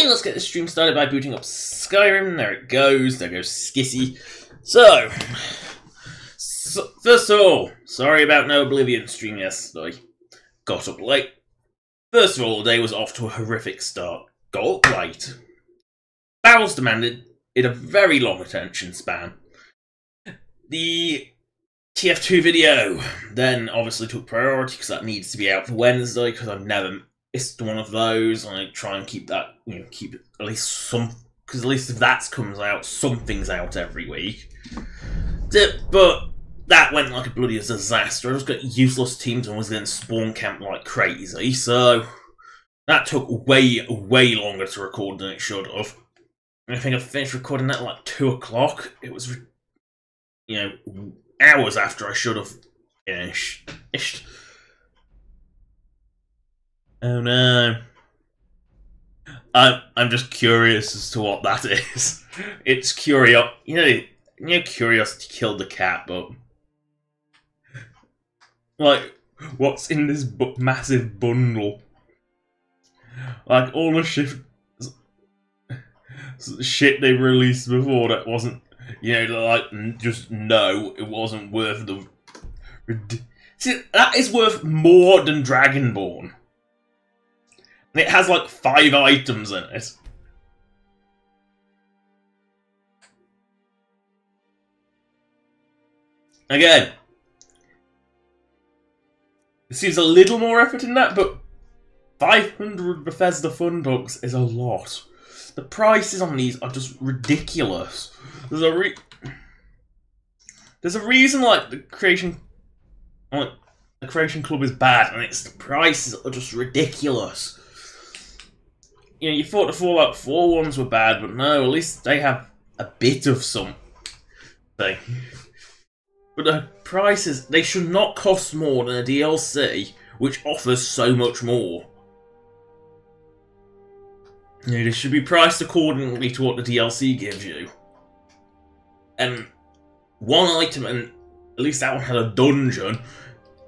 Anyway, let's get this stream started by booting up Skyrim. There it goes. There goes Skissy. So, first of all, sorry about no Oblivion stream yesterday. Got up late. First of all, the day was off to a horrific start. Got up late. Battles demanded in a very long attention span. The TF2 video then obviously took priority because that needs to be out for Wednesday because I've never missed one of those. I try and keep that, keep it at least some, because at least if that comes out, something's out every week. But that went like a bloody disaster. I just got useless teams and was getting spawn camped like crazy, so that took way longer to record than it should have. I think I finished recording that at like 2 o'clock. It was, hours after I should have finished. Oh no. I'm just curious as to what that is. It's curiosity killed the cat, but like, what's in this massive bundle? Like all the shit they released before that wasn't, just no, it wasn't worth the. See, that is worth more than Dragonborn. And it has like 5 items in it. Again, it seems a little more effort in that, but 500 Bethesda Funbucks is a lot. The prices on these are just ridiculous. There's a reason like the creation club is bad, and it's the prices are just ridiculous. You thought the Fallout 4 ones were bad, but no, at least they have a bit of something. But the prices, they should not cost more than a DLC, which offers so much more. They should be priced accordingly to what the DLC gives you. And one item, and at least that one had a dungeon,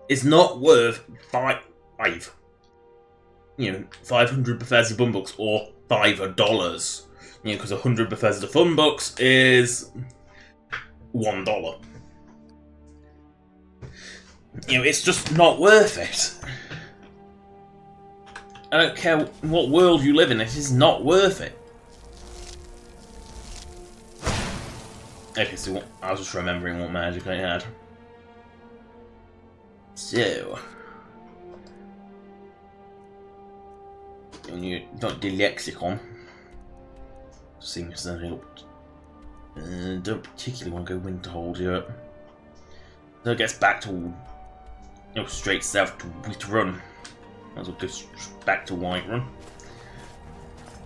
is not worth 500 Bethesda Funbucks or $5. Because 100 Bethesda Funbucks is $1. It's just not worth it. I don't care what world you live in, it is not worth it. Okay, so I was just remembering what magic I had. So, when you got the lexicon, seeing something up. Don't particularly want to go Winterhold yet. So it gets back to straight south to Whiterun. Might as well go back to Whiterun.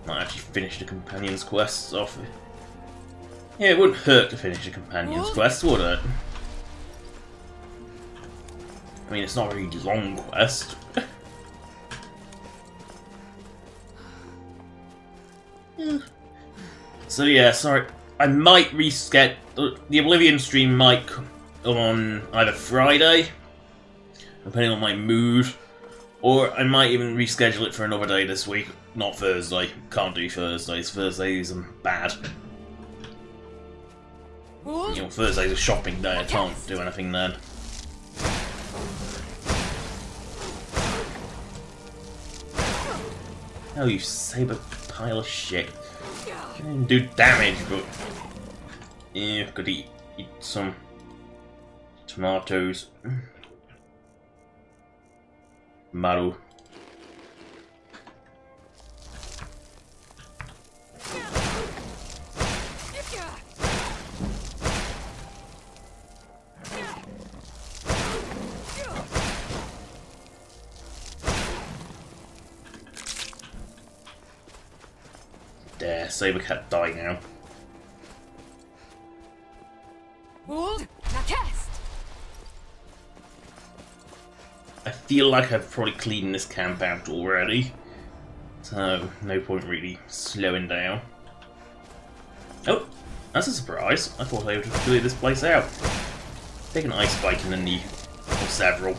Might actually finish the Companion's Quest off. Yeah, it wouldn't hurt to finish the Companion's Quest, would it? I mean, it's not a really long quest. So yeah, sorry. I might reschedule. The Oblivion stream might come on either Friday, depending on my mood, or I might even reschedule it for another day this week. Not Thursday. Can't do Thursdays. Thursdays are bad. Thursday's a shopping day. I can't do anything then. Oh, you saber pile of shit. You didn't do damage, but yeah, could eat some tomatoes. Maru. There, Saber Cat die now. Hold, now cast. I feel like I've probably cleaned this camp out already, so no point really slowing down. Oh, that's a surprise. I thought I would have cleared this place out. Take an ice spike in the knee, or several.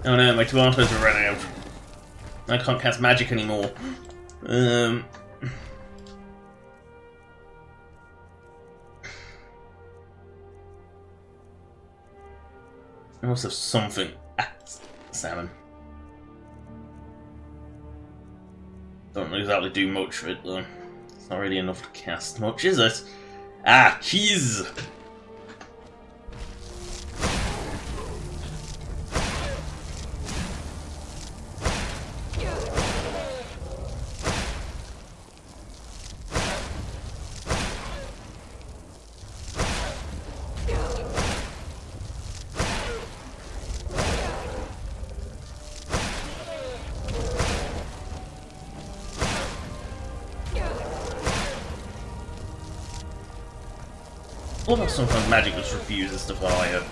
Oh no, my tomatoes are running out. I can't cast magic anymore. I must have something. Ah, salmon. Don't exactly do much for it though. It's not really enough to cast much, is it? Ah, cheese! Although sometimes magic just refuses to fire.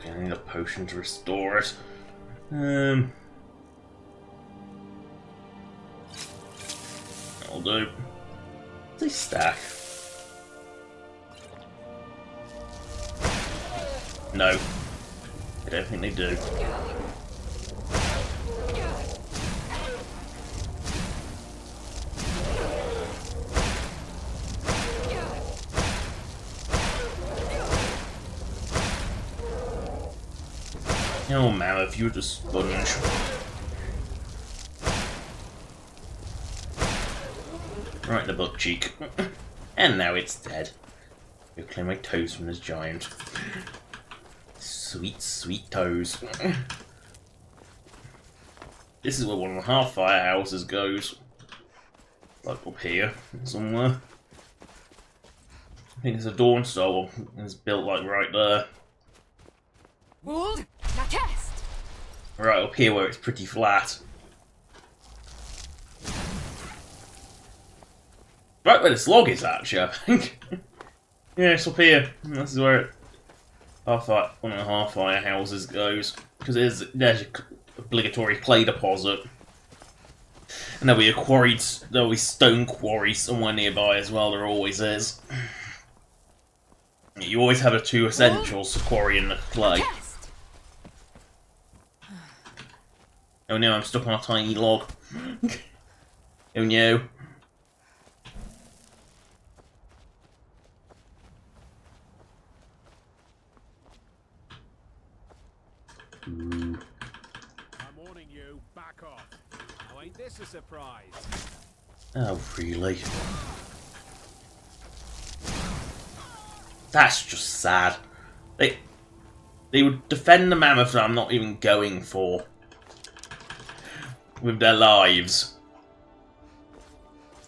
I need a potion to restore it. That'll do. They stack. No. I don't think they do. Oh, Mammoth, you're just sponge. Right in the butt cheek. And now it's dead. You'll clear my toes from this giant. Sweet, sweet toes. This is where one of the half firehouses goes. Like up here, somewhere. I think it's a Dawn Star one. It's built like right there. Hold. Now cast. Right up here where it's pretty flat. Right where this log is actually, I think. Yeah, it's up here. This is where it, one of the half fire houses goes. Because there's your obligatory clay deposit. And there'll be stone quarry somewhere nearby as well, there always is. You always have the two essentials, the quarry and the clay. Oh no, I'm stuck on a tiny log. Oh no. I'm warning you, back off. Oh, ain't this a surprise? Oh, really? That's just sad. They would defend the mammoth that I'm not even going for. With their lives.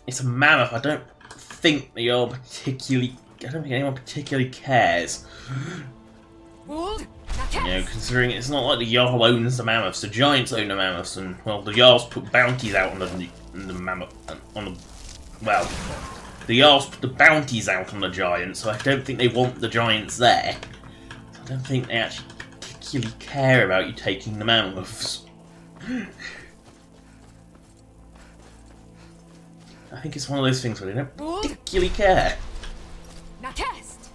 It's a mammoth, I don't think they are particularly... I don't think anyone particularly cares. Hold. You know, considering it's not like the Jarl owns the mammoths, the giants own the mammoths, and, well, the Jarls put bounties out on the mammoth... well, the Jarls put the bounties out on the giants, so I don't think they want the giants there. I don't think they actually particularly care about you taking the mammoths. I think it's one of those things where they don't particularly care. Now cast.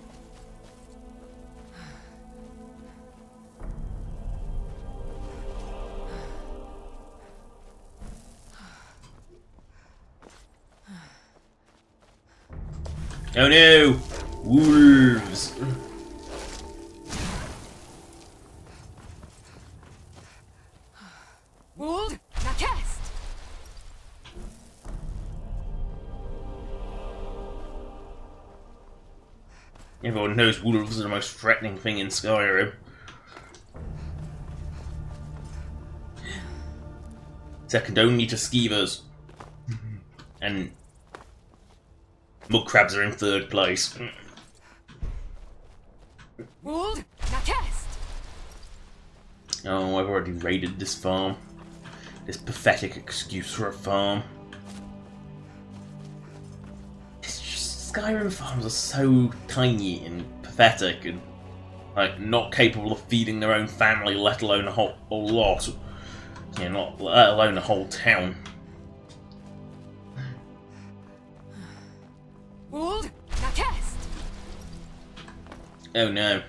Oh no! Wolves! Hold. Now cast. Everyone knows wolves are the most threatening thing in Skyrim. Second only to skeevers. And mud crabs are in third place. Hold. Now cast. Oh, I've already raided this farm. This pathetic excuse for a farm. It's just Skyrim farms are so tiny and pathetic and like not capable of feeding their own family, let alone a whole lot. You know, not let alone a whole town. Hold. Nakest. Oh no.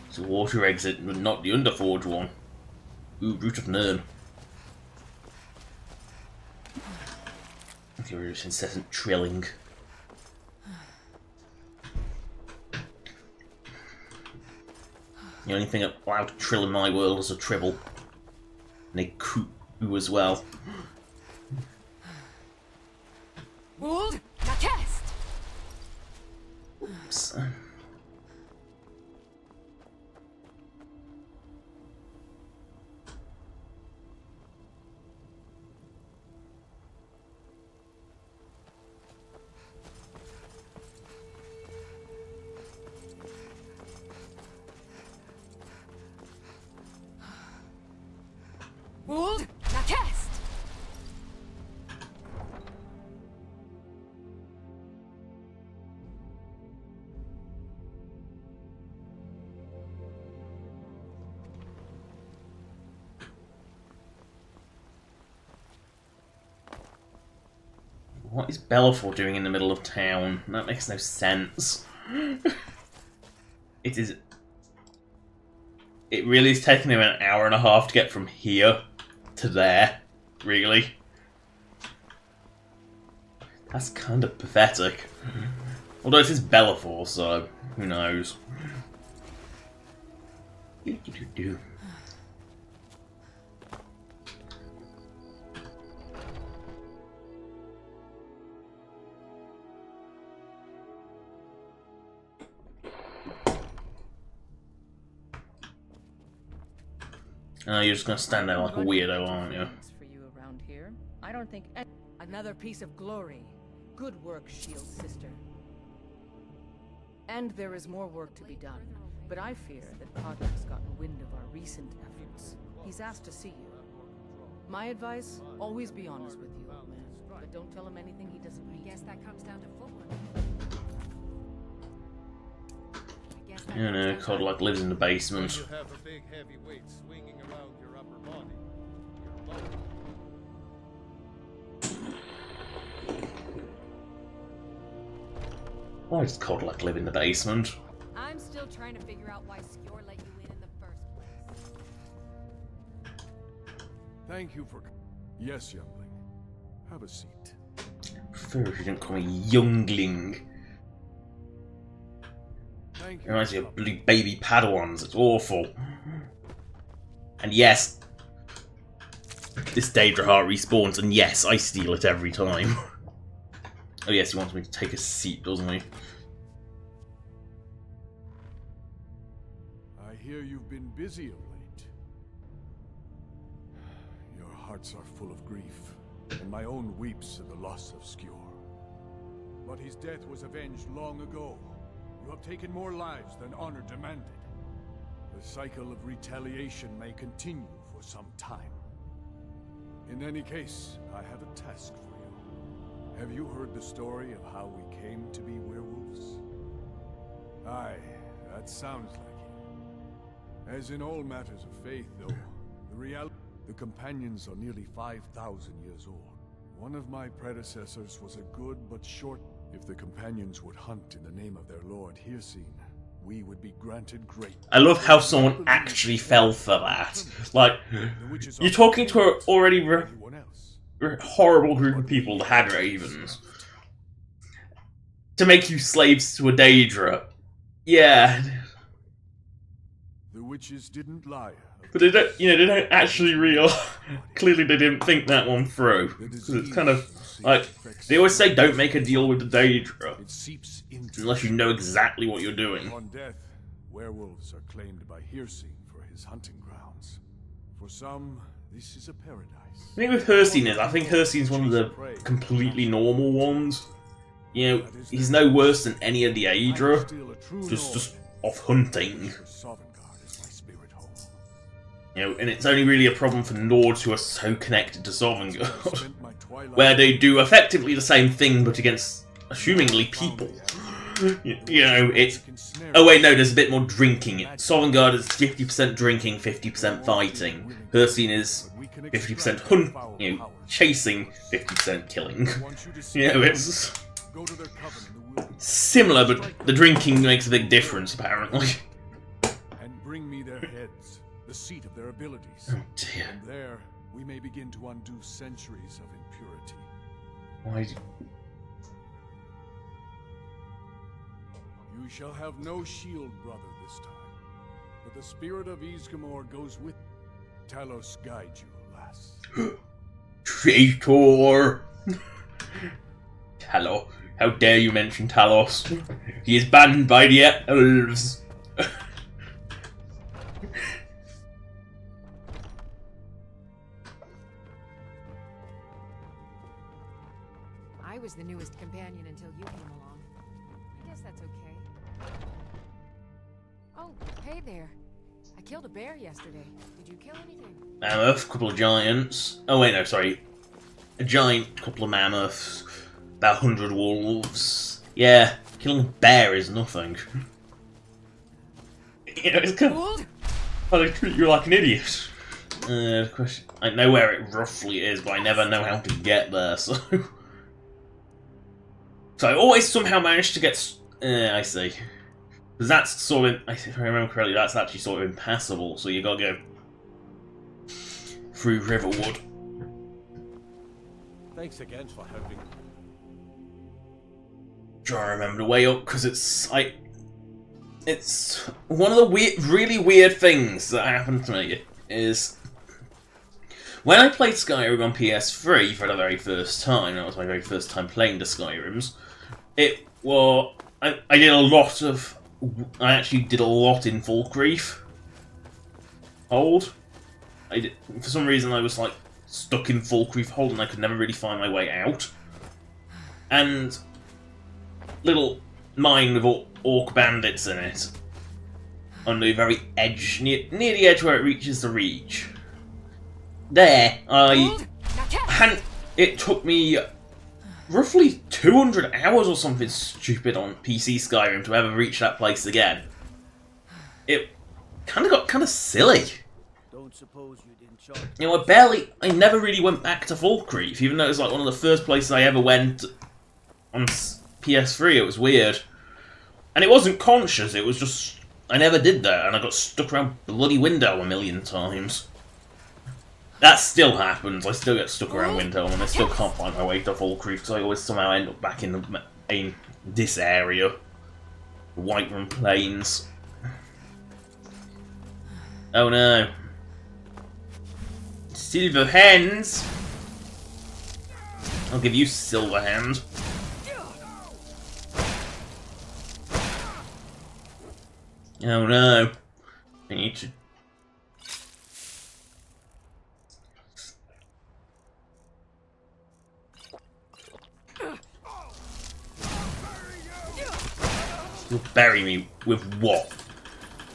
It's a water exit, but not the Underforge one. Ooh, Root of Nirn. Okay, we're just incessant trilling. The only thing allowed to trill in my world is a tribble. And a cuckoo as well. Hold. Nakest. Oops. Hold. Nakest. What is Bellafor doing in the middle of town? That makes no sense. It really is taking him an hour and a half to get from here to there. Really? That's kind of pathetic. Although it is Bellafor, so who knows? Oh, you're just gonna stand there like a weirdo, aren't you? For you around here. I don't think Another piece of glory. good work, Shield Sister. And there is more work to be done, but I fear that Podrick's gotten wind of our recent efforts. He's asked to see you. My advice: always be honest with you, old man, but don't tell him anything he doesn't need. I guess that comes down to footwork. You know, Cod like lives in the basement. You have a big heavy weight swinging around your upper body. You're low. Why does Cod like live in the basement? I'm still trying to figure out why Skjor let you in the first place. Thank you for... Yes, youngling. Have a seat. I prefer if you didn't call me youngling. Thank It you. reminds me of blue baby Padawans. It's awful. And yes, this Daedra heart respawns, and yes, I steal it every time. Oh yes, he wants me to take a seat, doesn't he? I hear you've been busy of late. Your hearts are full of grief, and my own weeps at the loss of Skjor. But his death was avenged long ago. You have taken more lives than honor demanded. The cycle of retaliation may continue for some time. In any case, I have a task for you. Have you heard the story of how we came to be werewolves? Aye, that sounds like him. As in all matters of faith, though, the companions are nearly 5,000 years old. One of my predecessors was a good but short... If the companions would hunt in the name of their lord Hircine, we would be granted great... I love how someone actually fell for that. Like, you're talking to an already horrible group of people that had ravens. To make you slaves to a Daedra. Yeah. The witches didn't lie. But they don't, you know, they don't actually clearly they didn't think that one through. Because it's kind of like, they always say don't make a deal with the Daedra. It seeps into... Unless you know exactly what you're doing. On death, werewolves are claimed by Hircine for his hunting grounds. For some, this is a paradise. The thing with Hircine is, I think Hircine's one of the completely normal ones. You know, he's no worse than any of the Daedra. Just off hunting. Sovngarde You know, and it's only really a problem for Nords who are so connected to Sovngarde, Spent my twilight where they do effectively the same thing, but against, assumingly, people. You know, it's... Oh wait, no, there's a bit more drinking. Sovngarde is 50% drinking, 50% fighting. Her scene is 50% chasing, 50% killing. You know, it's Go to their coven in the wilderness similar, but the drinking makes a big difference, apparently. and bring me their heads, the seat of their abilities. Oh dear. And there, we may begin to undo centuries of impurity. Why do... You shall have no shield, brother, this time. But the spirit of Ysgramor goes with Talos guide you, lass. Traitor! Talos. How dare you mention Talos? He is banned by the elves. I was the newest companion until you came along. I guess that's okay. Oh, hey there. I killed a bear yesterday. Did you kill anything? Mammoth, couple of giants. Oh wait, no, sorry. A giant, couple of mammoths, about 100 wolves. Yeah, killing a bear is nothing. You know, it's kind of... They treat you like an idiot. The question... I know where it roughly is, but I never know how to get there, so... So I always somehow manage to get... I see. Because that's sort of... If I remember correctly, that's actually sort of impassable, so you gotta go... through Riverwood. Thanks again for helping. Trying to remember the way up, because it's one of the really weird things that happened to me is when I played Skyrim on PS3 for the very first time. That was my very first time playing the Skyrims. I actually did a lot in Falkreath. For some reason I was like stuck in Falkreath Hold and I could never really find my way out. And little mine with orc bandits in it. On the very edge, near the edge where it reaches the reach. There, it took me roughly 200 hours or something stupid on PC Skyrim to ever reach that place again. It got kind of silly. Don't suppose you didn't charge. You know, I never really went back to Falkreath, even though it was like one of the first places I ever went on PS3. It was weird. And it wasn't conscious, it was just, I never did that, and I got stuck around bloody Window a million times. That still happens, I still get stuck around Window, and I still can't find my way to Falkreath, because I always somehow end up back in this area. The Whiterun Plains. Oh no. Silver hands! I'll give you silver hand. Oh no. I need to... You'll bury me with what?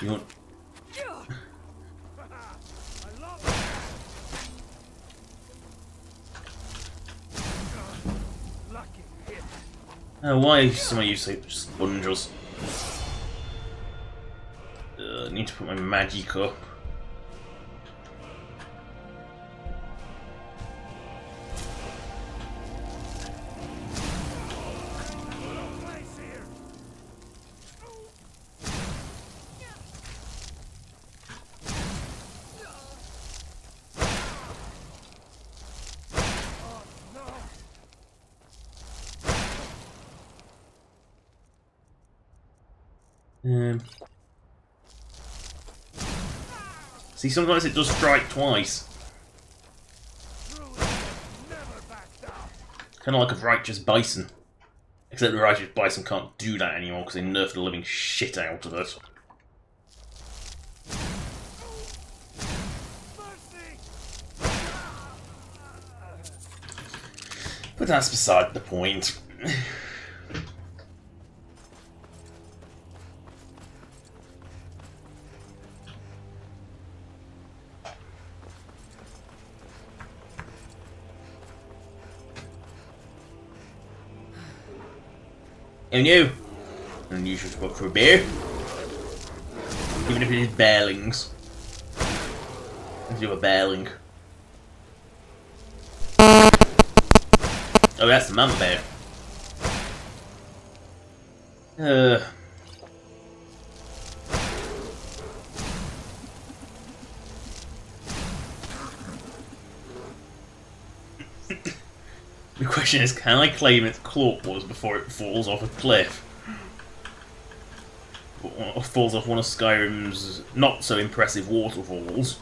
You want... Oh, why are some of you so sponges? I need to put my magic up. See, sometimes it does strike twice. Kind of like a righteous bison. Except the righteous bison can't do that anymore because they nerfed the living shit out of it. But that's beside the point. And you. And you should look for a beer. Even if it is bearlings. Let's do a bearling. Oh, that's the mama bear. The question is, can I claim its claws before it falls off a cliff? Or falls off one of Skyrim's not so impressive waterfalls.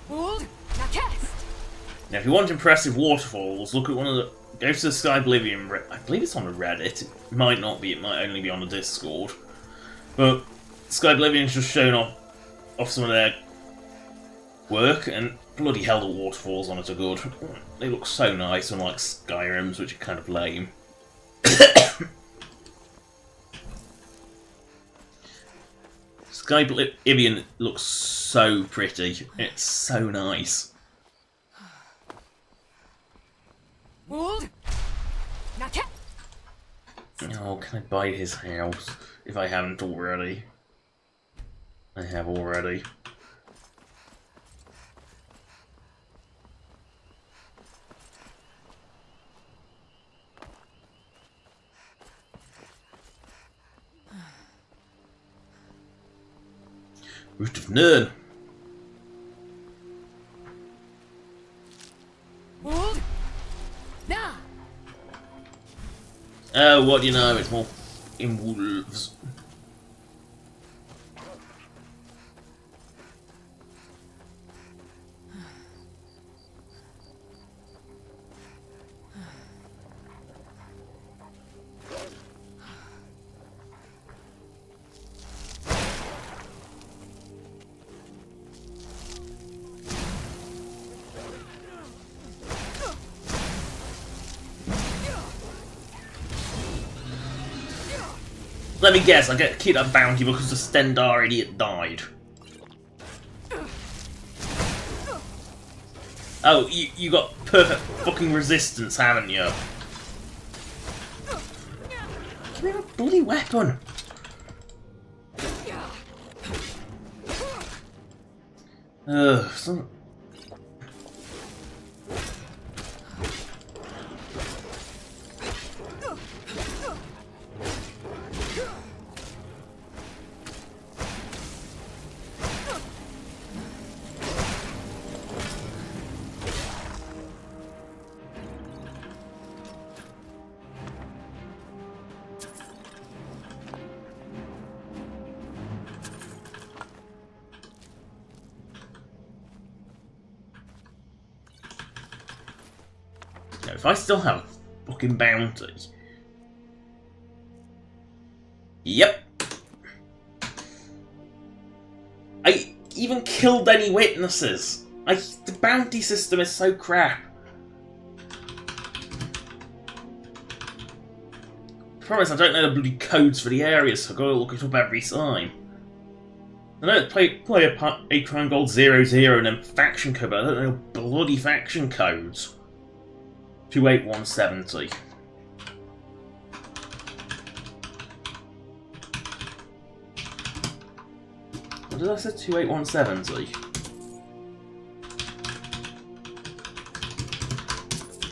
Hold. Now cast. Now, if you want impressive waterfalls, look at one of the... Go to the Skyblivion... I believe it's on a Reddit. It might not be. It might only be on a Discord. But Skyblivion's just shown off some of their work, and bloody hell, the waterfalls on it are good. They look so nice, unlike Skyrim's, which are kind of lame. Skyblivion looks so pretty. It's so nice. Hold. Now cast. Oh, can I buy his house? If I haven't already. I have already. Root of Nirn. Hold. Now. Oh, what do you know? It's more in wolves. Let me guess, I get to keep that bounty because the Stendar idiot died. Oh, you got perfect fucking resistance, haven't you? Give me a bloody weapon! Ugh, some... If I still have a fucking bounty... Yep. I even killed any witnesses. The bounty system is so crap. I promise I don't know the bloody codes for the areas, so I've got to look it up every time. I know play a Crown Gold 00 and then faction code, but I don't know bloody faction codes. 28170. What did I say? 28170?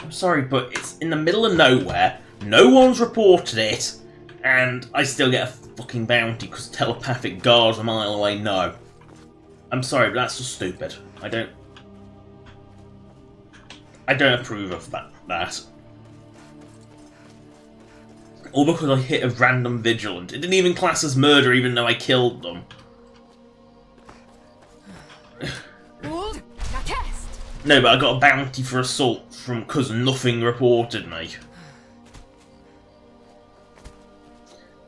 I'm sorry, but it's in the middle of nowhere. No one's reported it, and I still get a fucking bounty because telepathic guards a mile away. No, I'm sorry, but that's just stupid. I don't approve of that. All because I hit a random vigilant. It didn't even class as murder, even though I killed them. Hold. Now cast. No, but I got a bounty for assault from because nothing reported me.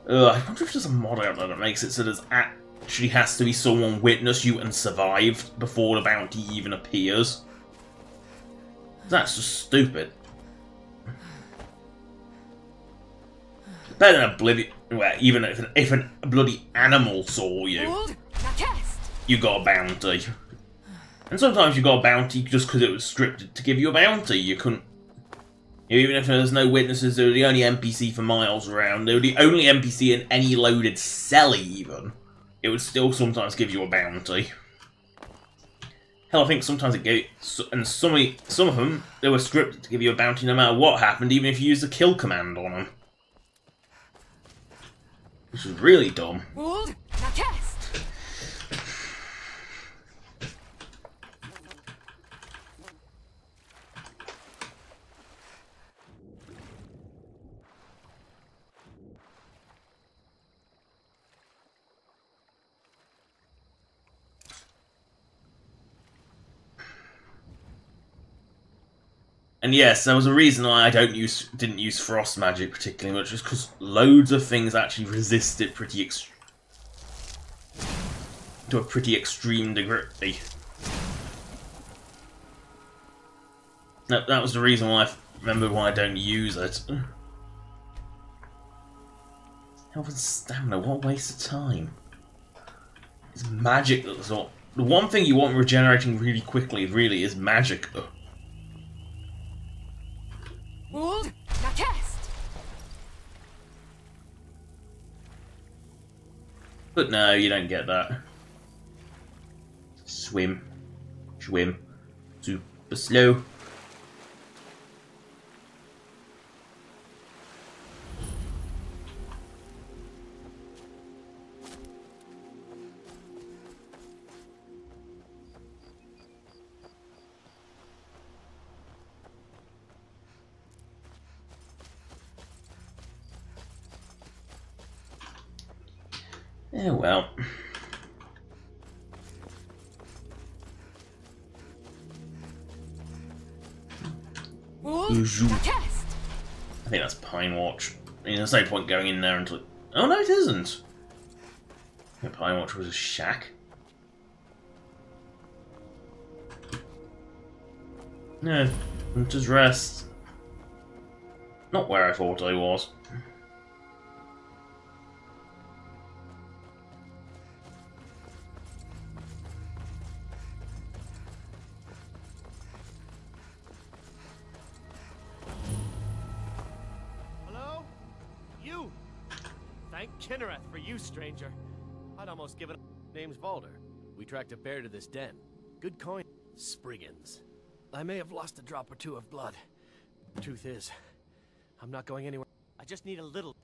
I wonder if there's a mod out there that makes it so there's actually has to be someone witness you and survived before the bounty even appears. That's just stupid. Better than Oblivion, where even if a bloody animal saw you, Hold. Now cast. you got a bounty. And sometimes you got a bounty just because it was scripted to give you a bounty. You couldn't... Even if there's no witnesses, they're the only NPC for miles around. They're the only NPC in any loaded cell, even. It would still sometimes give you a bounty. Hell, I think sometimes it gave... And some of them, they were scripted to give you a bounty no matter what happened, even if you used the kill command on them. Which is really dumb. Ruled, now cast! And yes, there was a reason why I didn't use frost magic particularly much, just because loads of things actually resist it to a pretty extreme degree. That was the reason why I don't use it. Health and stamina, what a waste of time. It's magic that's not... The one thing you want regenerating really quickly really is magic. Ruled, now cast! But no, you don't get that. Swim. Super slow. Yeah, well. Ruled, now cast! I think that's Pine Watch. I mean, there's no point going in there until... Oh, no, it isn't. I think Pine Watch was a shack. No, Hunter's Rest. Not where I thought I was. Thank Kinnereth for you, stranger. I'd almost given up. Name's Valder. We tracked a bear to this den. Good coin. Spriggans. I may have lost a drop or two of blood. Truth is, I'm not going anywhere. I just need a little.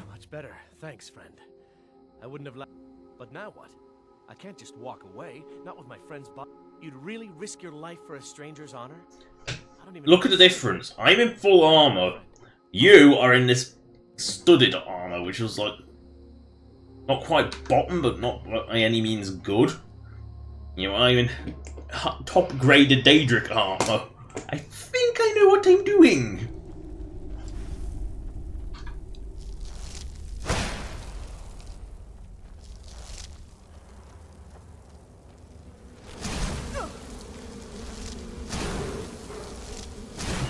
Much better. Thanks, friend. I wouldn't have left. But now what? I can't just walk away, not with my friend's body. You'd really risk your life for a stranger's honor? I don't even Look at the difference. I'm in full armor. You are in this studded armor, which was like not quite bottom, but not by any means good. You know, I'm in top graded Daedric armor. I think I know what I'm doing.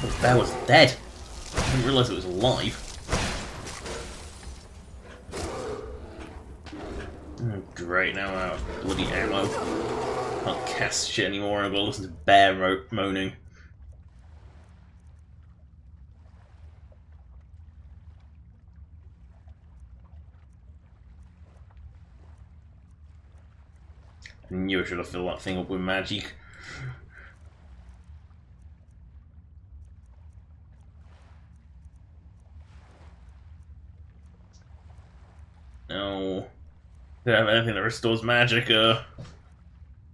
The bear was dead. I didn't realise it was alive. Oh, great, now I'm out of bloody ammo. Can't cast shit anymore, I've got to listen to bear moaning. I knew I should have filled that thing up with magic. No. Don't have anything that restores magic,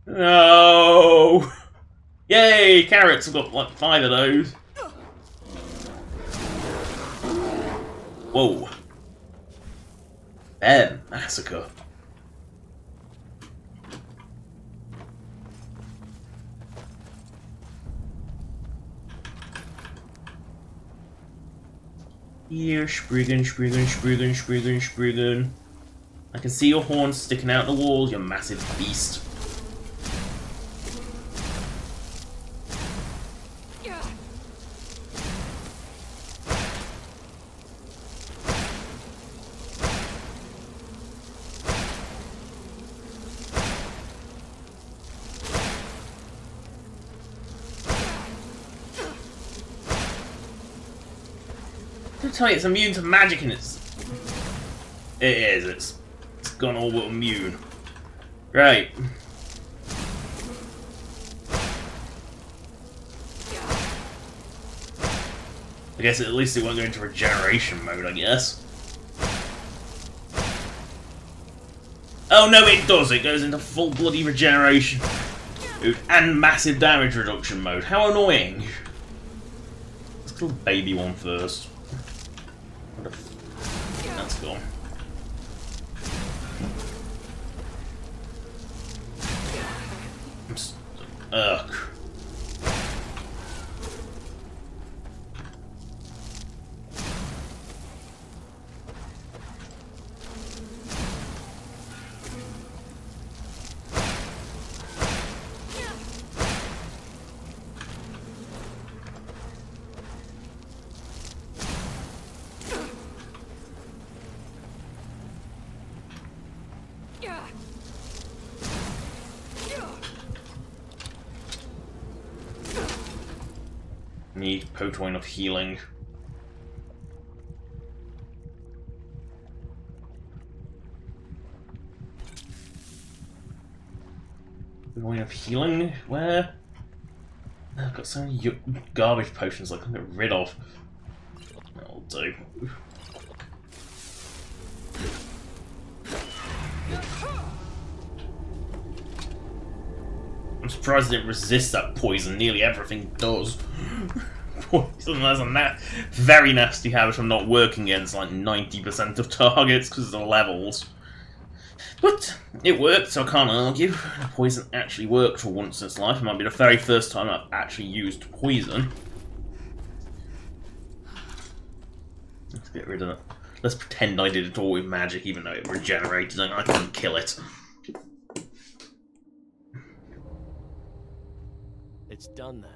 No! Yay! Carrots! I've got like 5 of those. Whoa. Bear massacre. Here, Spriggan. I can see your horns sticking out the wall, you massive beast. Don't tell me it's immune to magic and it's... It is, it's gone all but immune. Right. I guess at least it won't go into regeneration mode, I guess. Oh no, it does! It goes into full bloody regeneration. Dude, and massive damage reduction mode. How annoying. Let's kill the baby one first. That's gone. Ugh. Need Potoin of healing. Potoin of healing? Where? I've got so many garbage potions I can get rid of. That'll do. I'm surprised it didn't resist that poison. Nearly everything does. Poison has a very nasty habit of not working against like 90% of targets because of the levels. But it worked, so I can't argue. Poison actually worked for once in its life. It might be the very first time I've actually used poison. Let's get rid of it. Let's pretend I did it all with magic, even though it regenerated and I couldn't kill it. It's done then.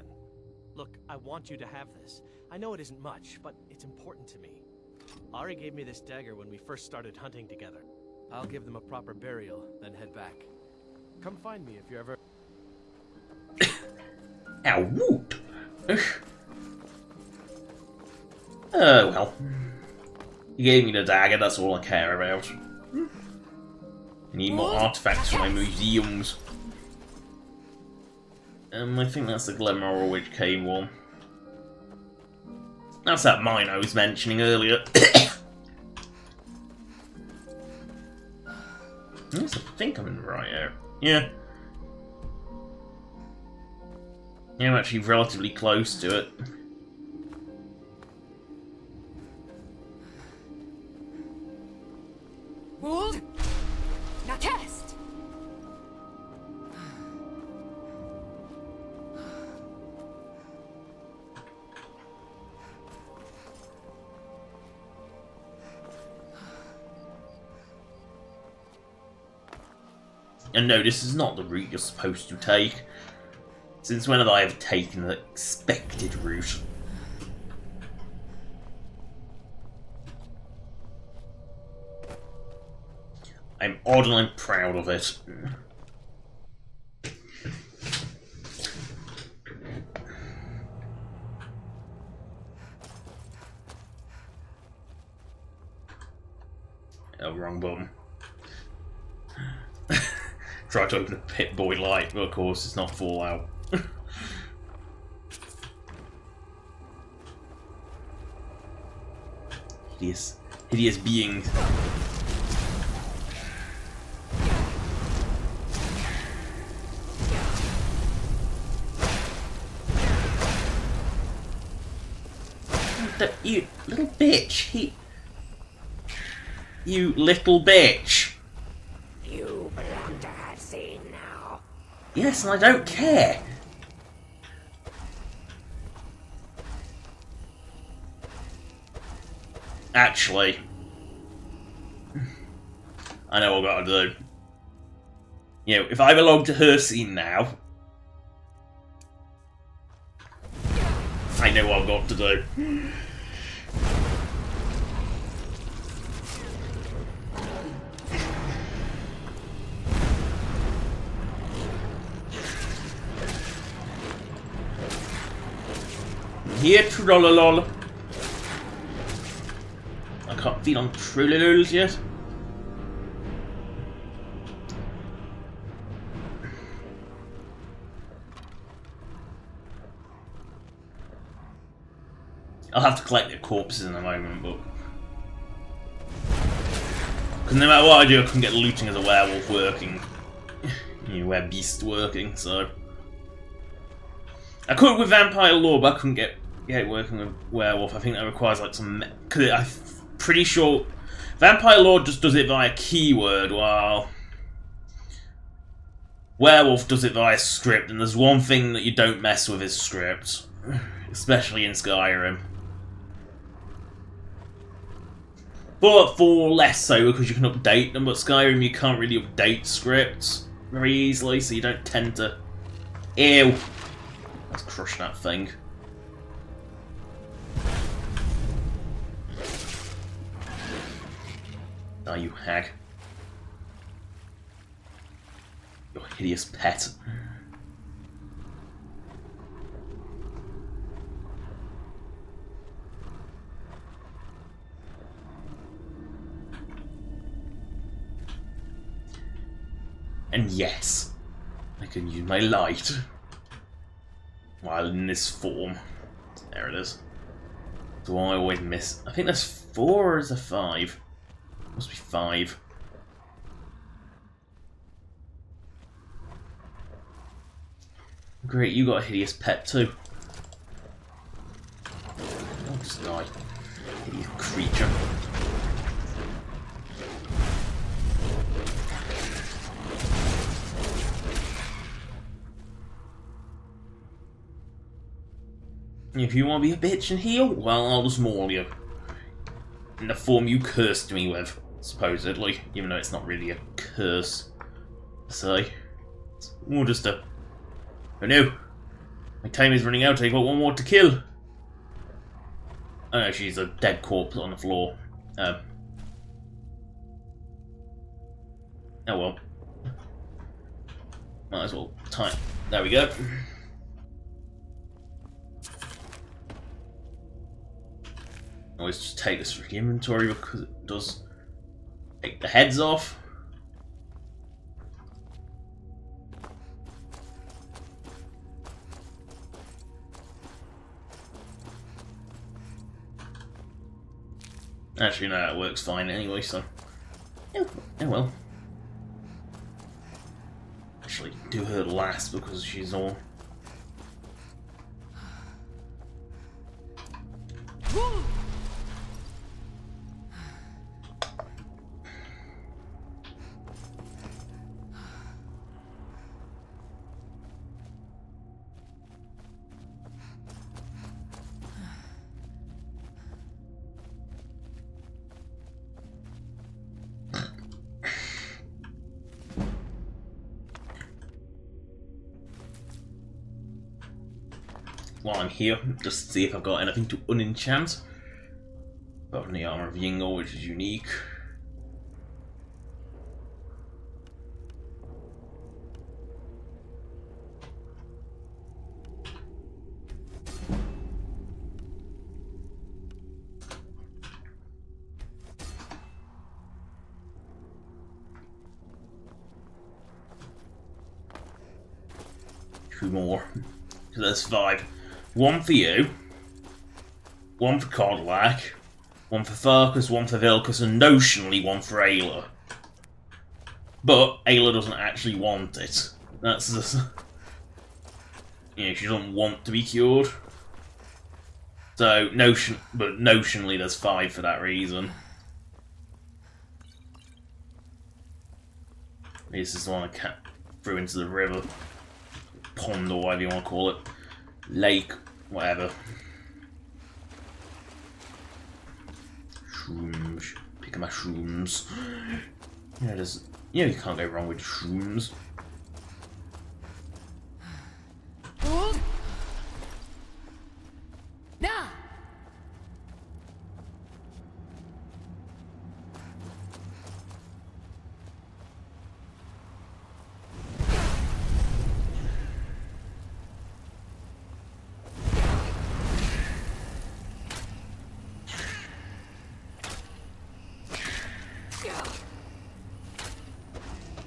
Look, I want you to have this. I know it isn't much, but it's important to me. Ari gave me this dagger when we first started hunting together. I'll give them a proper burial, then head back. Come find me if you're ever... Ow, woot! Well. You gave me the dagger, that's all I care about. I need more artifacts for my museums. I think that's the Glenmorrow Witch Cave one. That's that mine I was mentioning earlier. Yes, I think I'm in the right area. Yeah. Yeah, I'm actually relatively close to it. Hold! Now test! And no, this is not the route you're supposed to take. Since when have I ever taken the expected route? I'm odd and I'm proud of it. Oh, wrong button. Try to open a Pip-Boy light, but of course it's not Fallout. Hideous being. You little bitch! You little bitch! You belong to her scene now. Yes, and I don't care. Actually, I know what I've got to do. You know, if I belong to her scene now, I know what I've got to do. Here, trollolol. can't feed on truly noodles yet. I'll have to collect the corpses in a moment, but because no matter what I do, I couldn't get looting as a werewolf working. You know, beast working, so I could with vampire lore, but I couldn't get it working with werewolf. I think that requires like some. Because I'm pretty sure vampire lore just does it via keyword, while werewolf does it via script. And there's one thing that you don't mess with is script, especially in Skyrim. But 4 less so because you can update them. But Skyrim, you can't really update scripts very easily, so you don't tend to. Ew! Let's crush that thing. Oh, you hag. Your hideous pet. And yes, I can use my light while in this form. There it is. So I always miss. I think there's 4 or is there 5? Must be 5. Great, you got a hideous pet too. Oh, just die. Hideous creature. If you want to be a bitch and heal, well, I'll just maul you. In the form you cursed me with, supposedly. Even though it's not really a curse, per se. It's more just a... Oh no! My time is running out, I've got one more to kill! Oh no, she's a dead corpse on the floor. Oh well. Might as well time. There we go. Always just take this for inventory because it does take the heads off. Actually, no, that works fine anyway, so. Oh well. Actually, do her last because she's all. While I'm here, just to see if I've got anything to unenchant. Apart from the armour of Yingo, which is unique. Two more. So there's 5. 1 for you, 1 for Codlac, 1 for Farkas, 1 for Vilkas, and notionally 1 for Ayla. But Ayla doesn't actually want it. That's just... she doesn't want to be cured. So, notionally there's 5 for that reason. This is the one I threw into the river. Pond, or whatever you want to call it. Lake, whatever. Shrooms. Pick my shrooms. You can't go wrong with shrooms. Nah.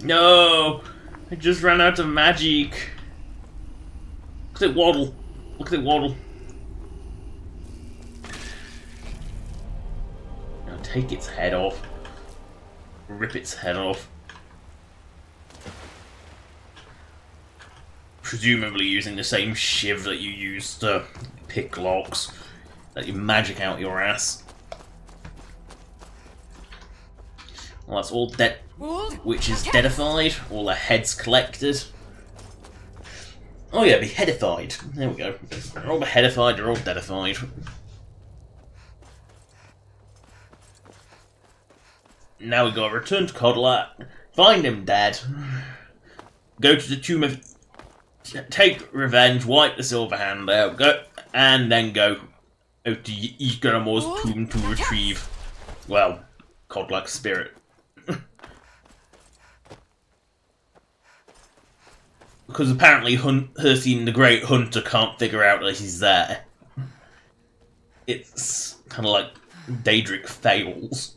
No! I just ran out of magic. Look at it waddle. Look at it waddle. Now take its head off. Rip its head off. Presumably using the same shiv that you used to pick locks. That you magic out your ass. Well, that's all dead. Which is deadified. All the heads collected. Oh yeah, beheadified. There we go. They're all beheadified, they're all deadified. Now we gotta return to Codlat, find him dead, go to the tomb of... take revenge, wipe the silver hand out, go, and then go out to Ygramor's tomb to retrieve, well, Codlat's spirit. Because apparently Hercene the Great Hunter can't figure out that he's there. It's kind of like Daedric fails.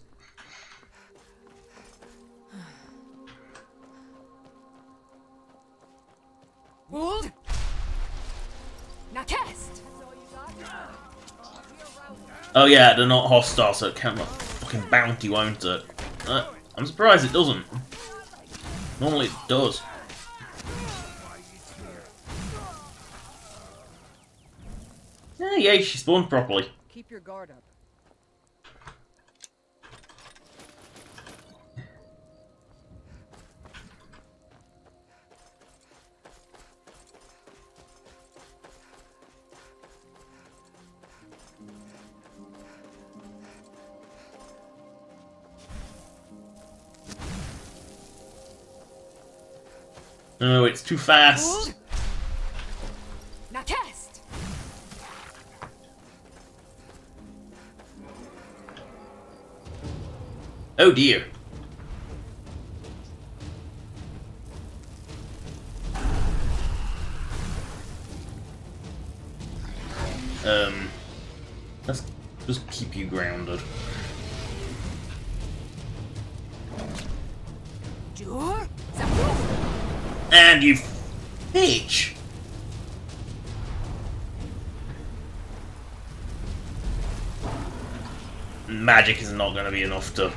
Wold. Now test. Oh yeah, they're not hostile, so it can't have a fucking bounty, won't it? I'm surprised it doesn't. Normally it does. Yeah, she spawned properly. Keep your guard up. Oh, it's too fast. Now test. Oh dear. Let's just keep you grounded. And you bitch! Magic is not going to be enough to...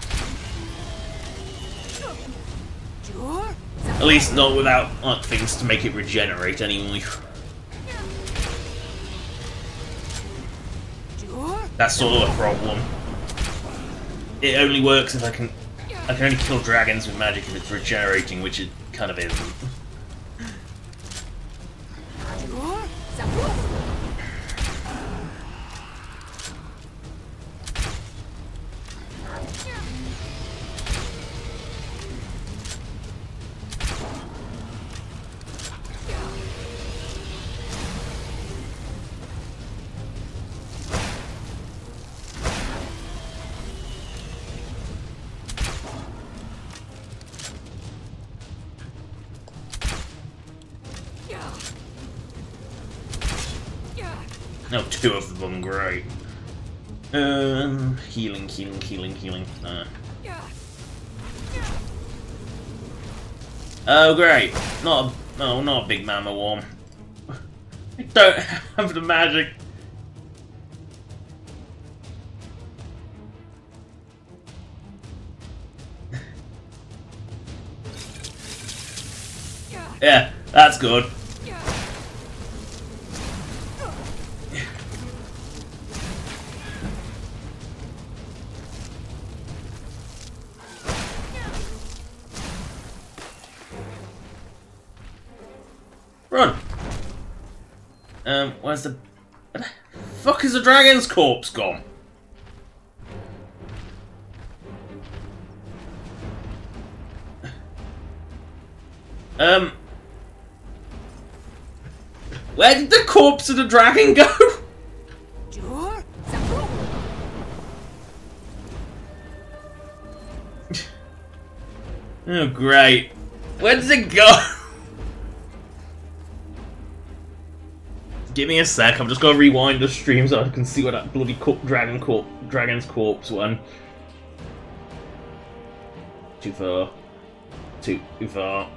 At least not without things to make it regenerate anyway. That's sort of a problem. It only works if I can only kill dragons with magic if it's regenerating, which it kind of isn't. No, two of them, great. Healing. Oh, great. Not a big mama worm. I don't have the magic. Yeah, that's good. Run! Where's the... Where the fuck is the dragon's corpse gone? Where did the corpse of the dragon go? Oh, great. Where does it go? Give me a sec, I'm just gonna rewind the stream so I can see where that bloody dragon's corpse went. Too far. Too far.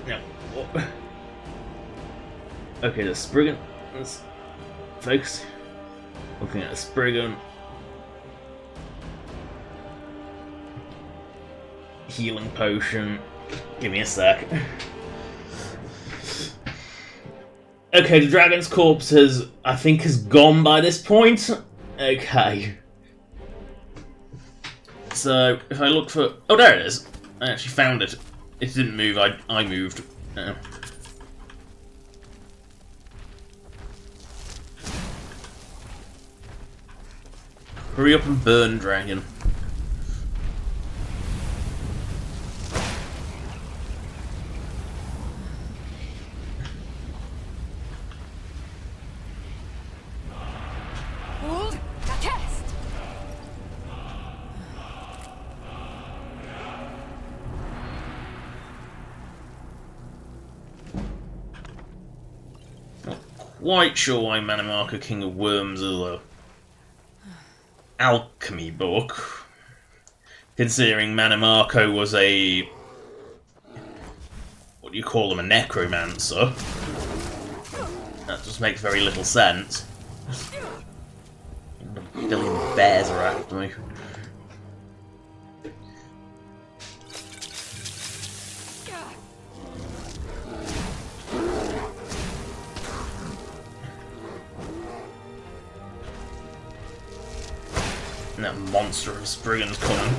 No. What? Okay, the Spriggan. Let's focus. Looking at the Spriggan. Healing potion. Give me a sec. Okay, the dragon's corpse I think, has gone by this point. Okay. So, if I look for... Oh, there it is. I actually found it. It didn't move, I moved. Hurry up and burn, dragon. Hold the test. Not quite sure why Manimarca King of Worms is a alchemy book, considering Manimarco was a... what do you call them? A necromancer. That just makes very little sense. A billion bears are after me. And that monster of a Spriggan's coming.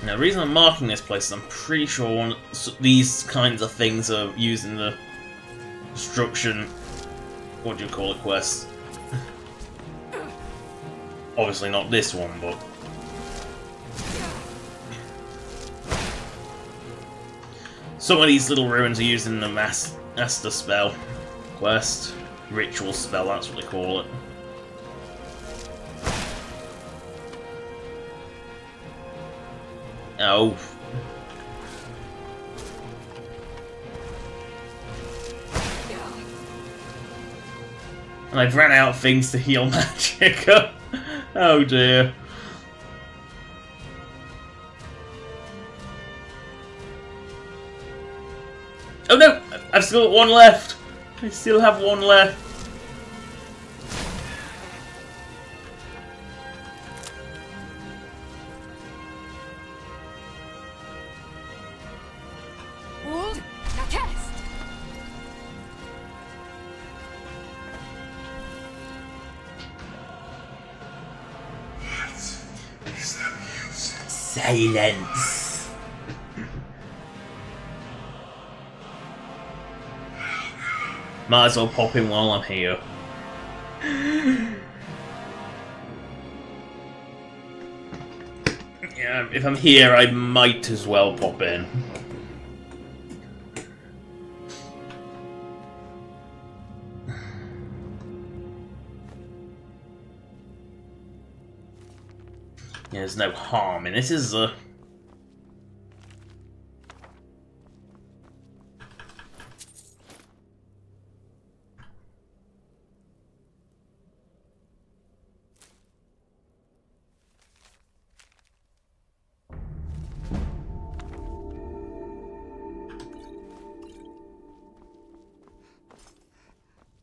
Now, the reason I'm marking this place is I'm pretty sure these kinds of things are used in the destruction, what do you call it, quest. Obviously not this one, but... some of these little ruins are used in the Master Spell quest. Ritual spell, that's what they call it. Oh. And I've ran out of things to heal magic. Oh dear. Oh no! I've still got one left! I still have one left. Silence. Might as well pop in while I'm here. Yeah, if I'm here, I might as well pop in. Yeah, there's no harm in it, is there?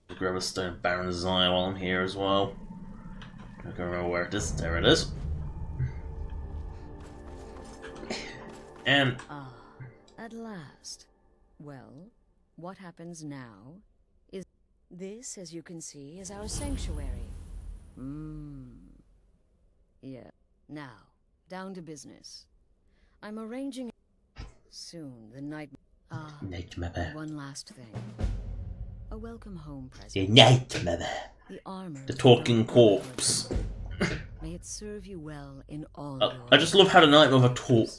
I'll grab a stone Baron's Eye while I'm here as well. I can't remember where it is. There it is. And at last. Well, what happens now is this, as you can see, is our sanctuary. Yeah. Now, down to business. I'm arranging soon the night. Nightmare. One last thing. A welcome home present. The Nightmare. The armor. The talking corpse. May it serve you well in all I just love how the Night Mother talk.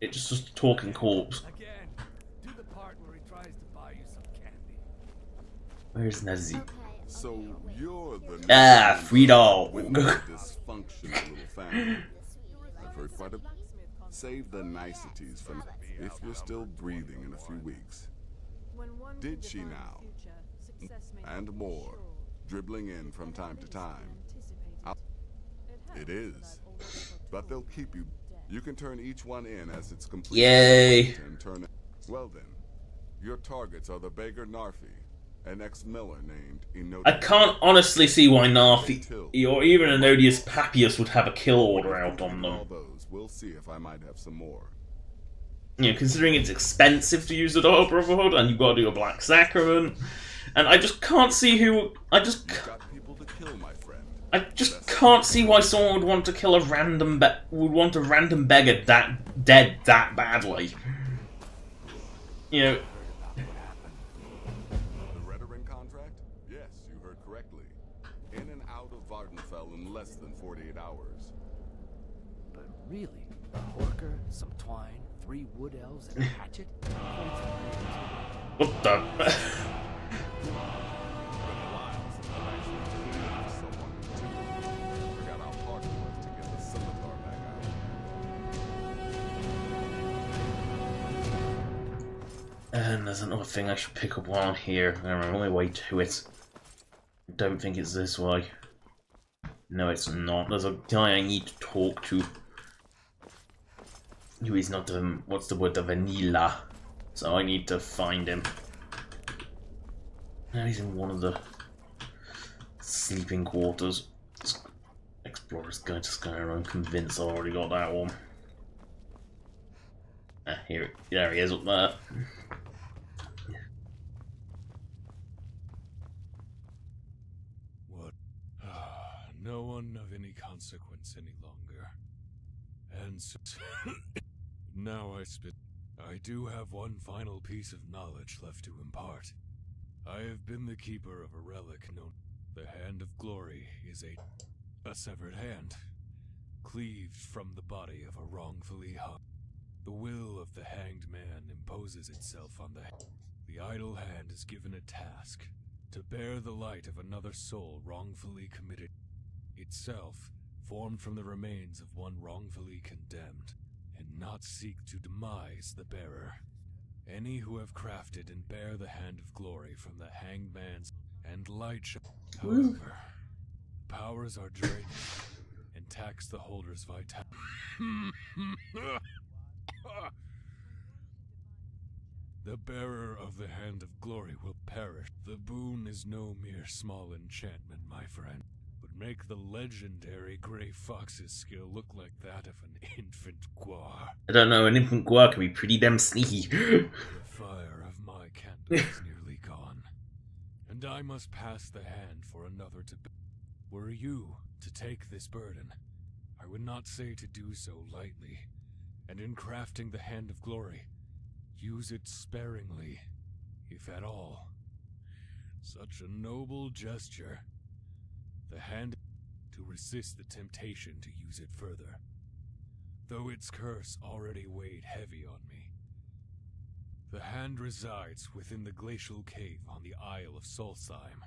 It's just a talking corpse. Again, do the part where he tries to buy you some candy. Where's Nazi? So you're the Friedel. dysfunctional little family. I've heard quite a. Save the niceties for if you're still breathing in a few weeks. Did she now? And more, dribbling in from time to time. It is, but they'll keep you. You can turn each one in as it's complete. Yay! And turn it. Well then, your targets are the beggar Narfi, an ex-miller named Inodia. I can't honestly see why Narfi or even Anodius Papius would have a kill order out on them. All those, we'll see if I might have some more. You know, considering it's expensive to use the Dark Brotherhood and you've got to do a Black Sacrament, and I just can't see who. I just can't see why someone would want to kill a random beggar dead that badly. You know. The Redoran contract? Yes, you heard correctly. In and out of Vardenfell in less than 48 hours. But really, a horker, some twine, 3 wood elves, and a hatchet? What the? And there's another thing I should pick up on here. I'm on my way to it. I don't think it's this way. No, it's not. There's a guy I need to talk to. Who is not the, what's the word, the vanilla. So I need to find him. Now he's in one of the sleeping quarters. Explorer's Guide to Skyrim. I'm convinced I've already got that one. There he is up there. What? No one of any consequence any longer. And so now I do have one final piece of knowledge left to impart. I have been the keeper of a relic known. The Hand of Glory is a severed hand, cleaved from the body of a wrongfully hung. The will of the hanged man imposes itself on the idle hand is given a task to bear the light of another soul wrongfully committed, itself formed from the remains of one wrongfully condemned, and not seek to demise the bearer. Any who have crafted and bear the Hand of Glory from the hanged man's and light shall. However, powers are draining and tax the holder's vitality. The bearer of the Hand of Glory will perish. The boon is no mere small enchantment, my friend. Would make the legendary Grey Fox's skill look like that of an infant guar. I don't know, an infant guar can be pretty damn sneaky. The fire of my candle is nearly gone, and I must pass the hand for another to bear. Were you to take this burden, I would not say to do so lightly, and in crafting the Hand of Glory, use it sparingly, if at all. Such a noble gesture. The hand to resist the temptation to use it further, though its curse already weighed heavy on me. The hand resides within the glacial cave on the Isle of Solstheim.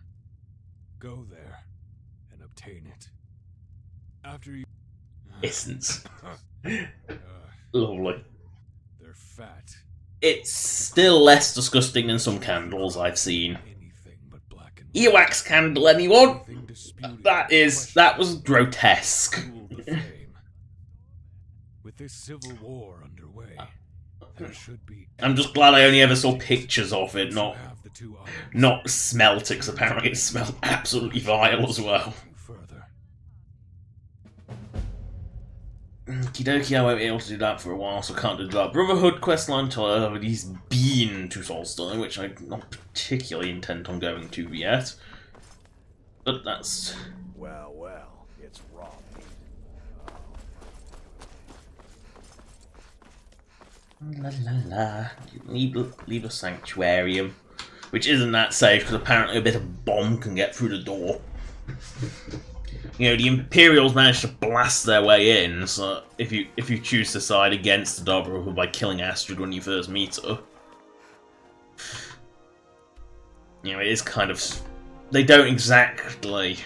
Go there and obtain it. After you... Essence. Lovely. They're fat. It's still less disgusting than some candles I've seen. Earwax candle, anyone? That was grotesque. With this civil war underway, there should be. I'm just glad I only ever saw pictures of it, not smelt it, because apparently it smelled absolutely vile as well. Okie dokie, I won't be able to do that for a while, so I can't do that Brotherhood questline until I've at least been to Solstheim, which I'm not particularly intent on going to yet. But that's... Well, it's raw meat. La la la. Leave a sanctuarium. Which isn't that safe, because apparently a bit of bomb can get through the door. You know, the Imperials managed to blast their way in, so if you choose to side against the Dark Brotherhood by killing Astrid when you first meet her, you know, it is kind of... They don't exactly...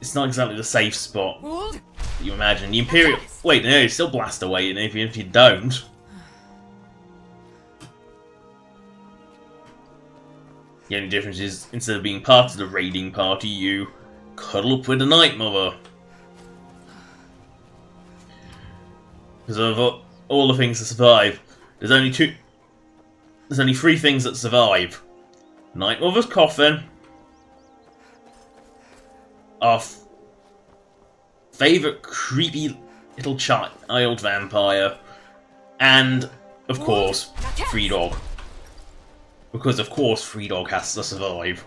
It's not exactly the safe spot you imagine. The Imperial... Wait, no, you still blast away in even if you don't. The only difference is, instead of being part of the raiding party, you cuddle up with the Night Mother. Because of all the things that survive, there's only three things that survive. Night Mother's coffin, our favourite creepy little child vampire, and, of course, Free Dog. Because, of course, Free Dog has to survive.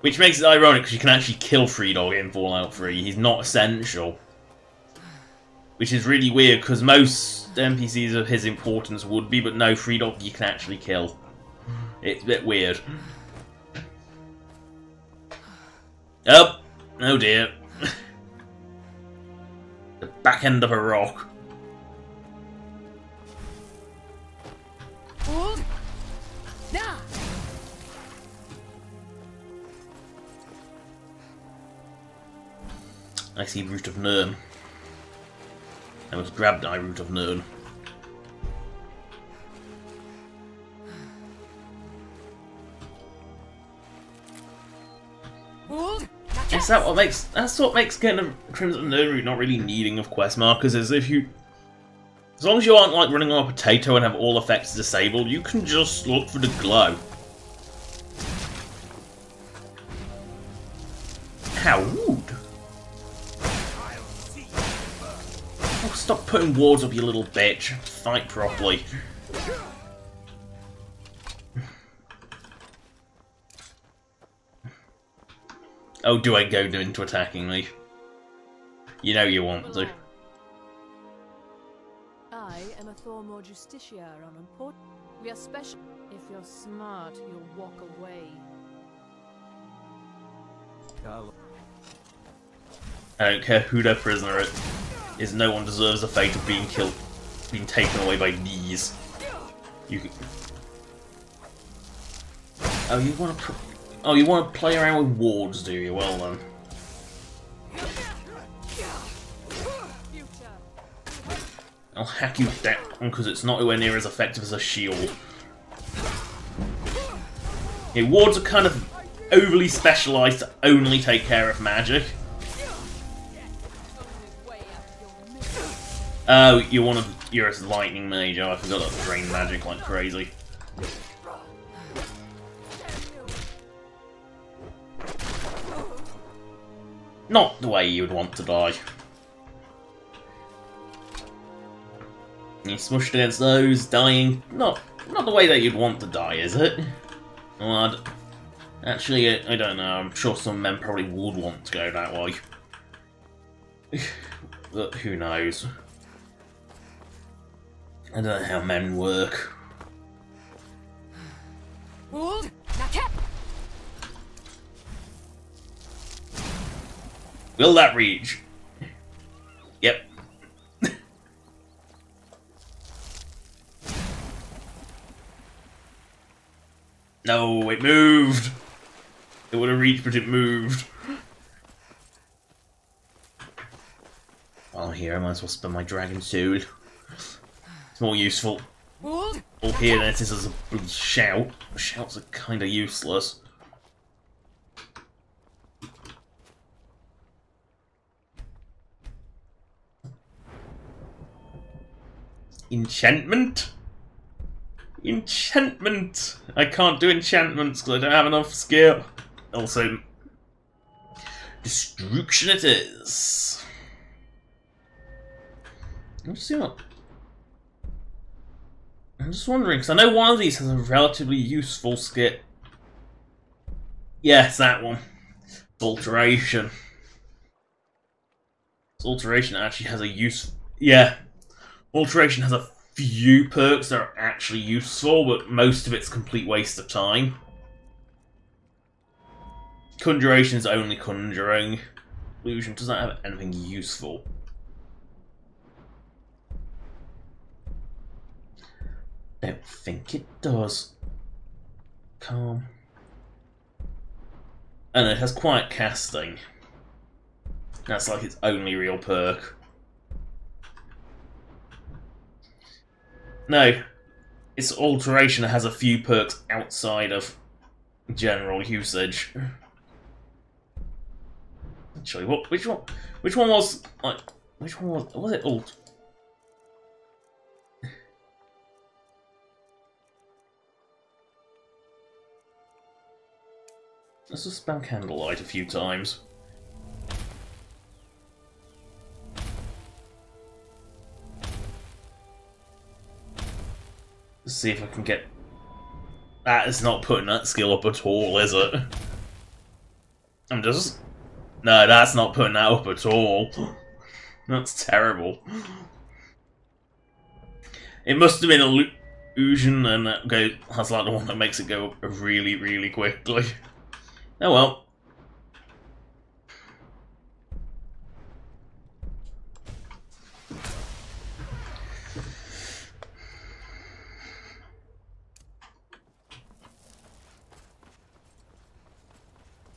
Which makes it ironic, because you can actually kill Free Dog in Fallout 3. He's not essential. Which is really weird, because most NPCs of his importance would be, but no, Free Dog you can actually kill. It's a bit weird. Oh! Oh dear. The back end of a rock. I see Root of Nirn. I must grab thy Root of Nirn. That's what makes getting a Crimson Nirn route not really needing of quest markers, is as long as you aren't like running on a potato and have all effects disabled, you can just look for the glow. How rude! Oh, stop putting wards up, you little bitch. Fight properly. Oh, do I go into attacking me? You know you want to. I am a Thormore Justiciar on important. We are special. If you're smart, you'll walk away. I don't care who their prisoner is. No one deserves the fate of being taken away by these. You. Oh, you want to play around with wards, do you? Well then. I'll hack you down because it's not anywhere near as effective as a shield. Yeah, wards are kind of overly specialised to only take care of magic. Oh, you're a lightning mage. Oh, I forgot that drain magic like crazy. Not the way you would want to die. You smushed against those, dying. Not the way that you'd want to die, is it? Well, actually, I don't know. I'm sure some men probably would want to go that way. But who knows? I don't know how men work. Will that reach? Yep. No, it moved. It would have reached, but it moved. While here, I might as well spend my dragon soul. It's more useful. All here than it is as a shout. Shouts are kind of useless. Enchantment? Enchantment! I can't do enchantments because I don't have enough skill. Also, destruction it is. Let's see what. I'm just wondering, because I know one of these has a relatively useful skit. Yes, that one. Alteration. Alteration actually has a use. Yeah. Alteration has a few perks that are actually useful, but most of it's a complete waste of time. Conjuration is only conjuring. Illusion doesn't have anything useful. Don't think it does. Calm. And it has quiet casting. That's like its only real perk. No, its alteration has a few perks outside of general usage. Actually, which one was like? Which one was it? Alt. Let's just spam candlelight a few times. Let's see if I can get. That is not putting that skill up at all, is it? I'm just. No, that's not putting that up at all. That's terrible. It must have been an illusion, and that has like the one that makes it go up really, really quickly. Oh well.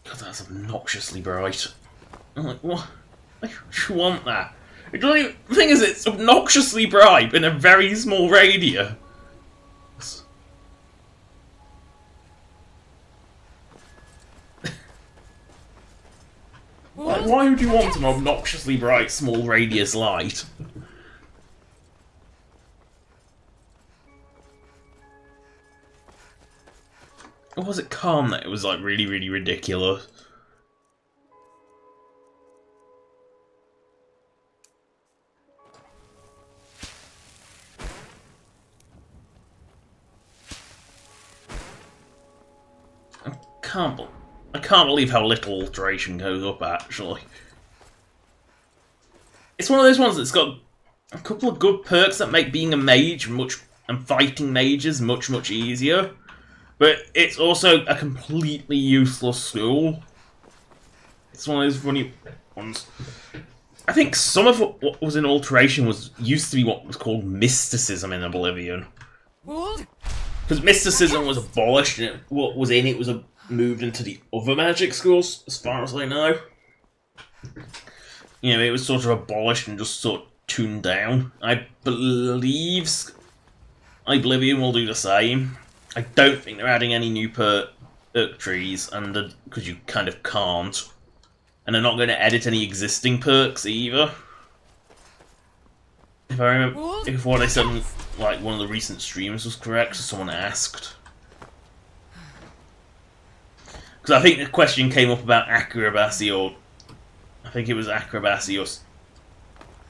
God, that's obnoxiously bright. I'm like, what? I just want that. It doesn't even, the thing is, it's obnoxiously bright in a very small radius. Like, why would you want an obnoxiously bright small radius light? Or was it calm that it was like really, really ridiculous? I can't believe how little alteration goes up, actually. It's one of those ones that's got a couple of good perks that make being a mage and fighting mages much, much easier. But it's also a completely useless skill. It's one of those funny ones. I think some of what was in alteration used to be what was called mysticism in Oblivion. Because mysticism was abolished, and what was in it was moved into the other magic schools, as far as I know. You know, it was sort of abolished and just sort of tuned down. I believe Oblivion will do the same. I don't think they're adding any new perk trees, and because you kind of can't. And they're not going to edit any existing perks either. If I remember, if what I said in like one of the recent streams was correct, so someone asked. Because I think the question came up about acrobacy, or I think it was acrobacy or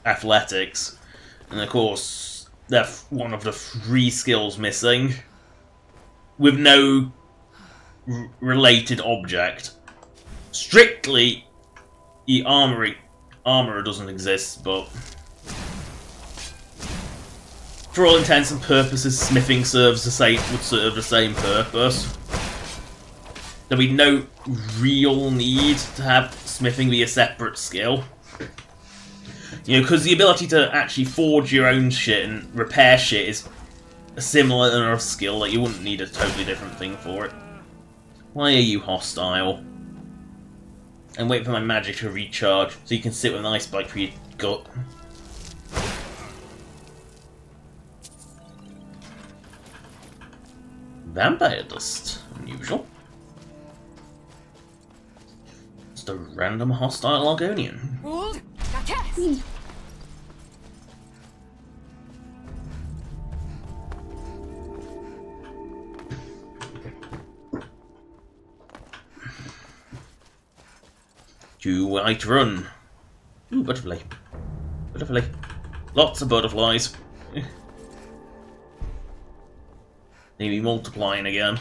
athletics, and of course they're one of the 3 skills missing, with no related object. Strictly, the armour doesn't exist, but for all intents and purposes, smithing would serve the same purpose. There'd be no real need to have smithing be a separate skill. You know, because the ability to actually forge your own shit and repair shit is a similar enough skill that you wouldn't need a totally different thing for it. Why are you hostile? And wait for my magic to recharge so you can sit with an ice bike for your gut. Vampire dust. Unusual. Just a random hostile Argonian. You might run. Ooh, butterfly. Butterfly. Lots of butterflies. Maybe multiplying again.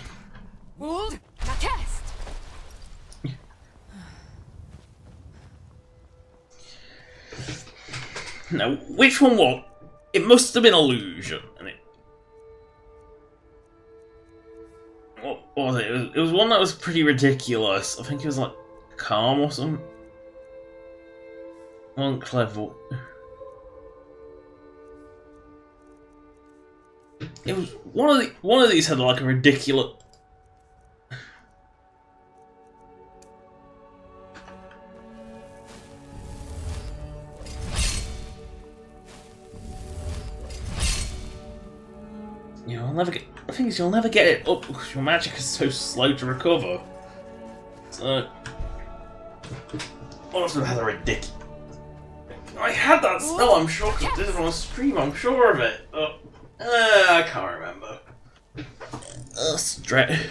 Now, which one was? It must have been illusion, and it. What was it? It was one that was pretty ridiculous. I think it was like calm or something. One clever. It was one of these had like a ridiculous. You'll never get. The thing is, you'll never get it up because your magic is so slow to recover. So, one of them has a ridiculous. I had that spell. I'm sure I did it on stream. I'm sure of it. I can't remember. Straight.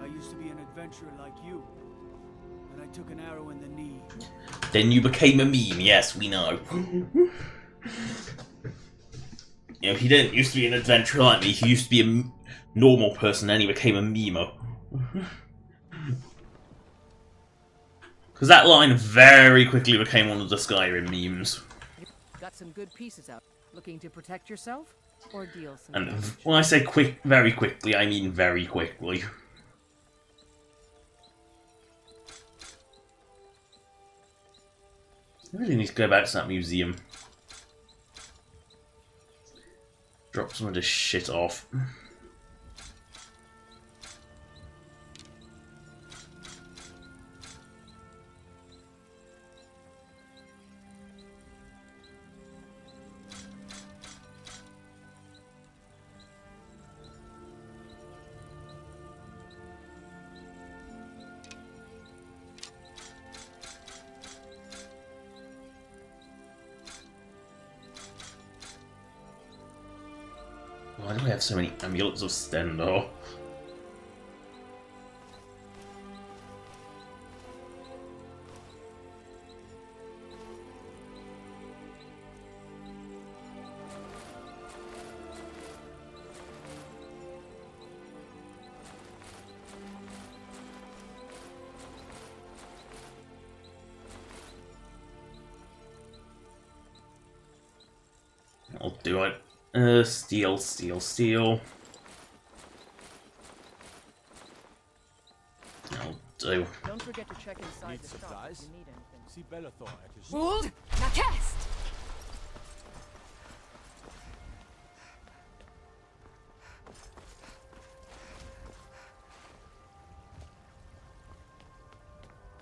I used to be an adventurer like you, and I took an arrow in the knee. Then you became a meme. Yes, we know. You know, he didn't used to be an adventurer like me. He used to be a normal person, then he became a memo. Because that line very quickly became one of the Skyrim memes. Got some good pieces out. Looking to protect yourself or deal some And damage? when I say quick, very quickly, I mean very quickly. I really need to go back to that museum. Drop some of this shit off. Why do I have so many amulets of Stendor? I'll do it. Steel, steel, steel. I'll do. Don't forget to check inside Need the shop supplies? if you need anything. See Bellathor at his... Hold! Now cast!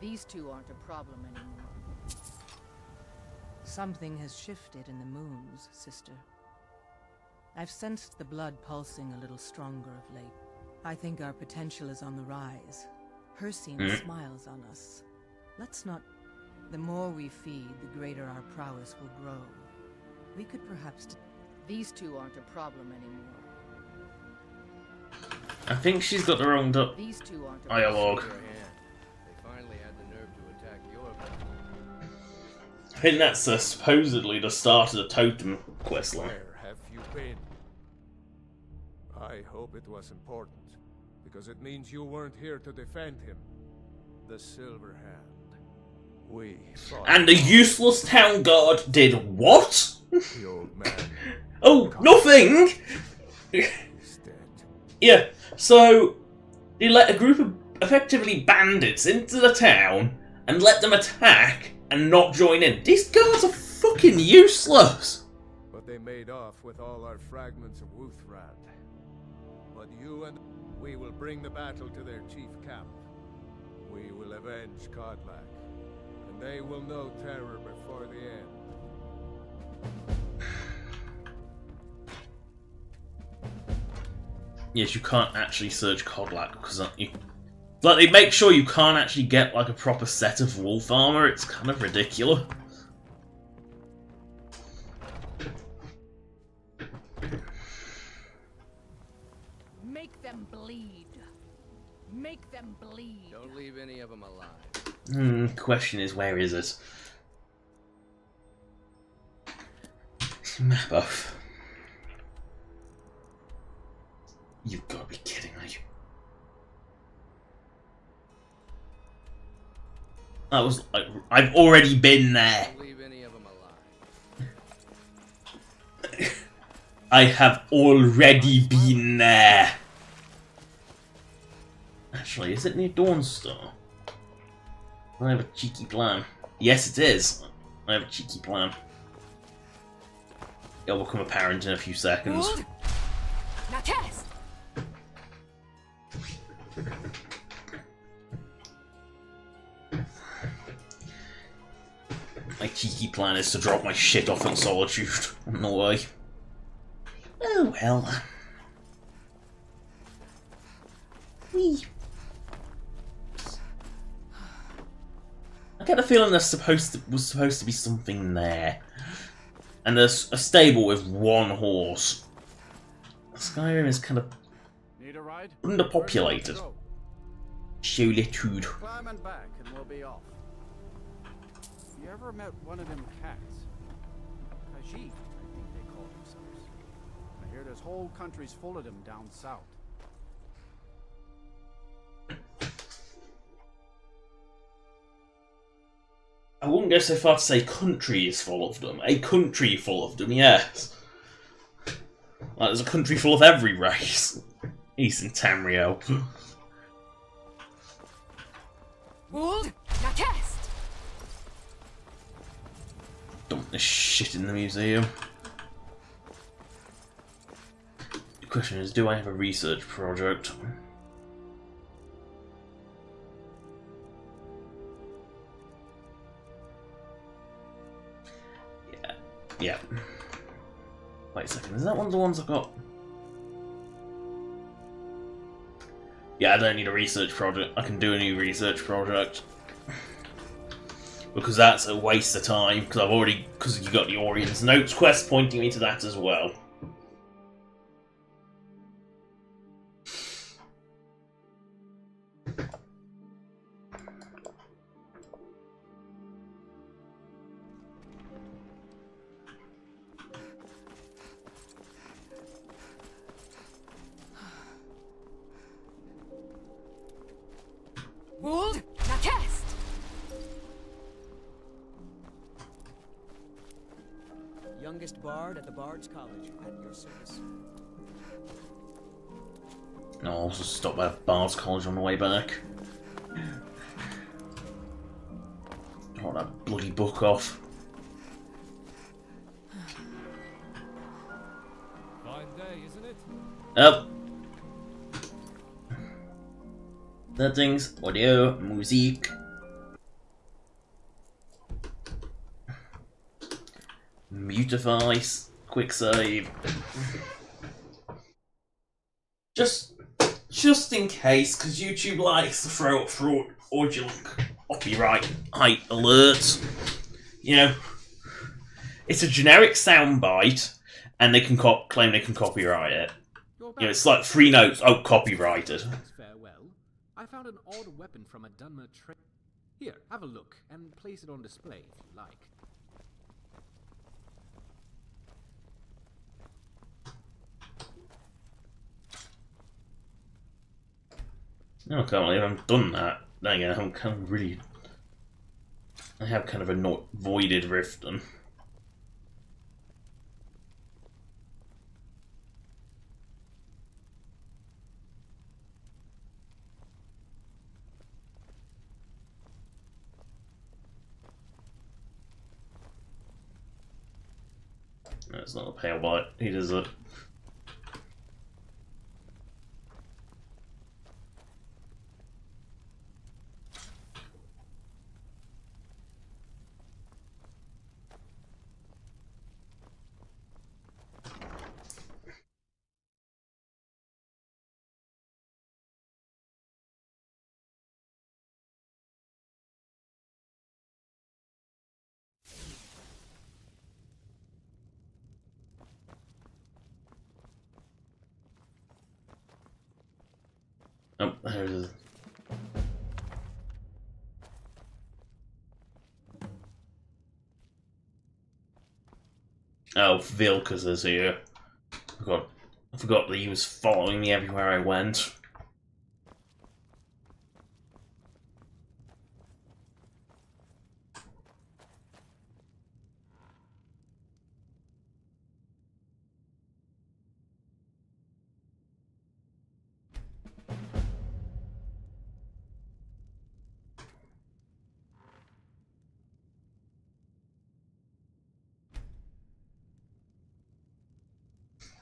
These two aren't a problem anymore. Something has shifted in the moons, sister. I've sensed the blood pulsing a little stronger of late. I think our potential is on the rise. Persine smiles on us. Let's not... The more we feed, the greater our prowess will grow. We could perhaps... These two aren't a problem anymore. I think she's got the wrong These two aren't a dialogue. They finally had the nerve to attack your... I think that's supposedly the start of the totem questline. Where have you been? I hope it was important, because it means you weren't here to defend him. The Silver Hand. We fought. And the useless town guard did what? The old man. Oh, nothing! He's dead. Yeah, so they let a group of effectively bandits into the town and let them attack and not join in. These guards are fucking useless! But they made off with all our fragments of Wuthrad. But you and we will bring the battle to their chief camp. We will avenge Kodlak, and they will know terror before the end. Yes, you can't actually search Kodlak because you... Like, they make sure you can't actually get, like, a proper set of wolf armor. It's kind of ridiculous. Make them bleed. Make them bleed. Don't leave any of them alive. Question is, where is it? Map off. You've got to be kidding me. That was like, I've already been there. Leave any of them alive. I have already been there. Actually, is it near Dawnstar? I have a cheeky plan. Yes, it is. I have a cheeky plan. It will become apparent in a few seconds. Now cast. My cheeky plan is to drop my shit off in Solitude on the way. Oh well. Whee. I get a feeling there's was supposed to be something there. And there's a stable with one horse. Skyrim is kind of underpopulated. Solitude. Climb and back and we'll be off. You ever met one of them cats? Khajiit, I think they call themselves. I hear there's whole countries full of them down south. I wouldn't go so far to say country is full of them. A country full of them, yes. Like there's a country full of every race. Eastern Tamriel. Wold, now cast. Dump this shit in the museum. The question is, do I have a research project? Yeah. Wait a second, is that one of the ones I've got? Yeah, I don't need a research project. I can do a new research project. Because that's a waste of time, because you got the Orion's Notes quest pointing me to that as well. Wold, now cast. Youngest bard at the Bard's College, at your service. No, I'll also stop at Bard's College on the way back. Hold that bloody book off. Fine day, isn't it? Up. Settings, audio, music. Mutify, quick save. Just in case, because YouTube likes to throw up fraudulent copyright alerts. You know, it's a generic soundbite, and they can claim they can copyright it. You know, it's like 3 notes. Oh, copyrighted. Farewell. I found an odd weapon from a Dunmer trade. Here, have a look, and place it on display if you like. No, I can't believe I've done that. Dang it, I'm kind of really... I have kind of avoided Riften. No, it's not a pale bite. He does it. Oh, there it is. Oh, Vilkas is here. I forgot that he was following me everywhere I went.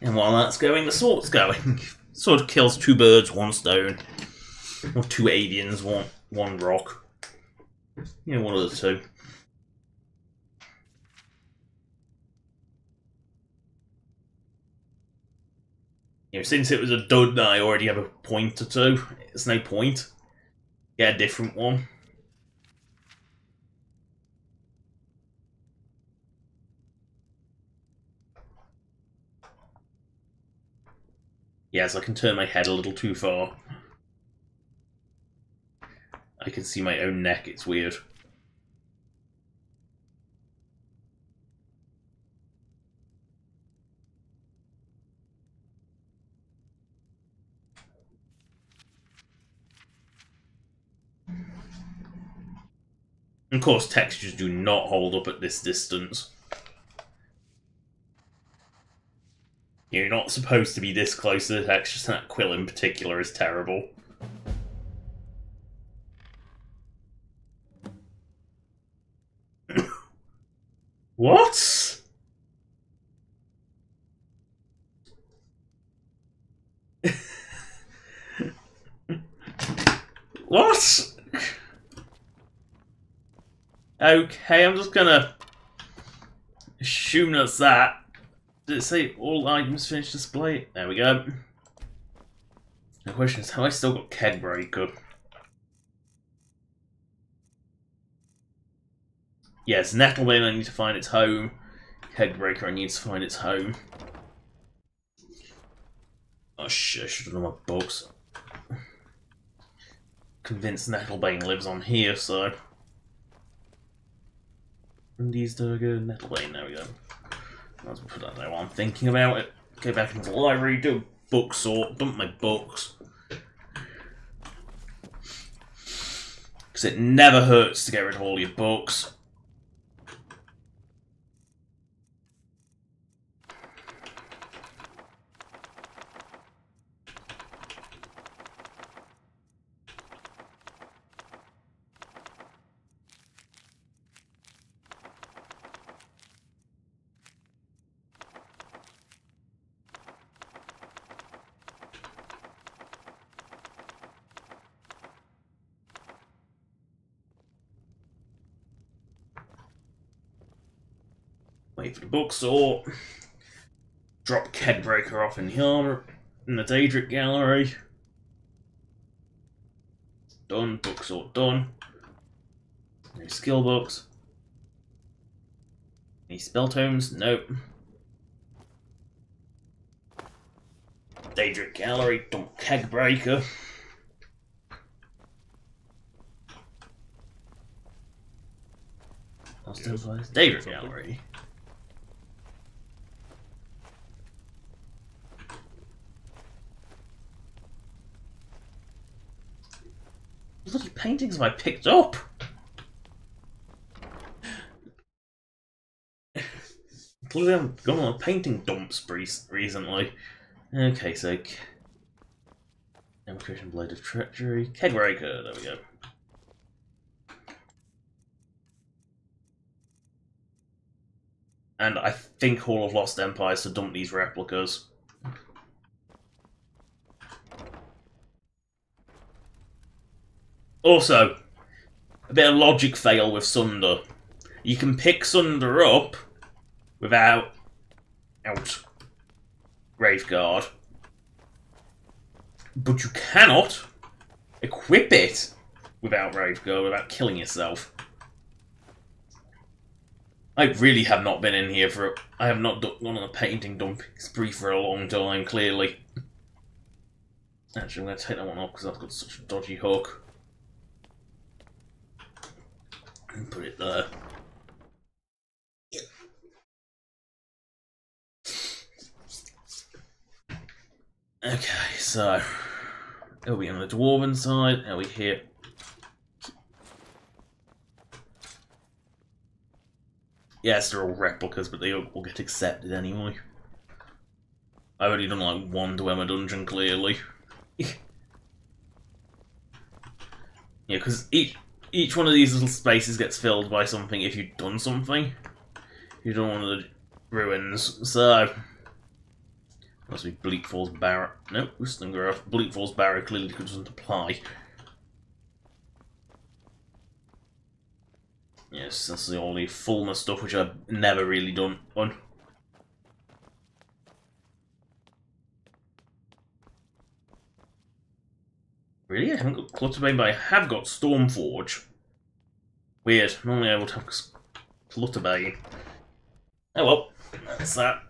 And while that's going, the sword's going. Sword kills 2 birds, 1 stone. Or 2 avians, one rock. You know, one of the 2. You know, since it was a dud that I already have a point or 2, it's no point. Get a different one. Yes, I can turn my head a little too far. I can see my own neck, it's weird. Of course, textures do not hold up at this distance. You're not supposed to be this close to the textures, and that quill in particular is terrible. What? What? Okay, I'm just gonna assume that's that. Did it say all items finished display? There we go. The question is, have I still got Keg Breaker? Yes, Nettlebane I need to find its home. Keg Breaker I need to find its home. Oh shit, I should have done my books. Convinced Nettlebane lives on here, so... Grundy's Dagger, Nettlebane, there we go. Let's put that there while I'm thinking about it. Go back into the library, do a book sort, dump my books. Because it never hurts to get rid of all your books. Wait for the book sort. Drop Kegbreaker off in the armour, in the Daedric Gallery. Done. Book sort done. Any skill books? Any spell tomes? Nope. Daedric Gallery. Dump Kegbreaker. Daedric Gallery. Bloody paintings have I picked up? Clearly I haven't gone on a painting dump spree recently. Okay, so... Evocation Blade of Treachery. Kegbreaker, there we go. And I think Hall of Lost Empires to dump these replicas. Also, a bit of logic fail with Sunder. You can pick Sunder up without Graveguard, but you cannot equip it without Graveguard without killing yourself. I really have not been in here for... I have not gone on a painting dumping spree for a long time, clearly. Actually, I'm going to take that one off because I've got such a dodgy hook. And put it there. Okay, so... Are we on the Dwarven side? Are we here? Yes, they're all replicas, but they all get accepted anyway. I've only done like one Dwemer dungeon, clearly. Yeah, because each one of these little spaces gets filled by something if you've done something. You've done one of the ruins, so... Must be Bleak Falls Barrow. No, Sovngarde. Bleak Falls Barrow clearly doesn't apply. Yes, that's the only fullness stuff which I've never really done on. Really? I haven't got Clutterbane, but I have got Stormforge. Weird. Normally I would have Clutterbane. Oh well, that's that.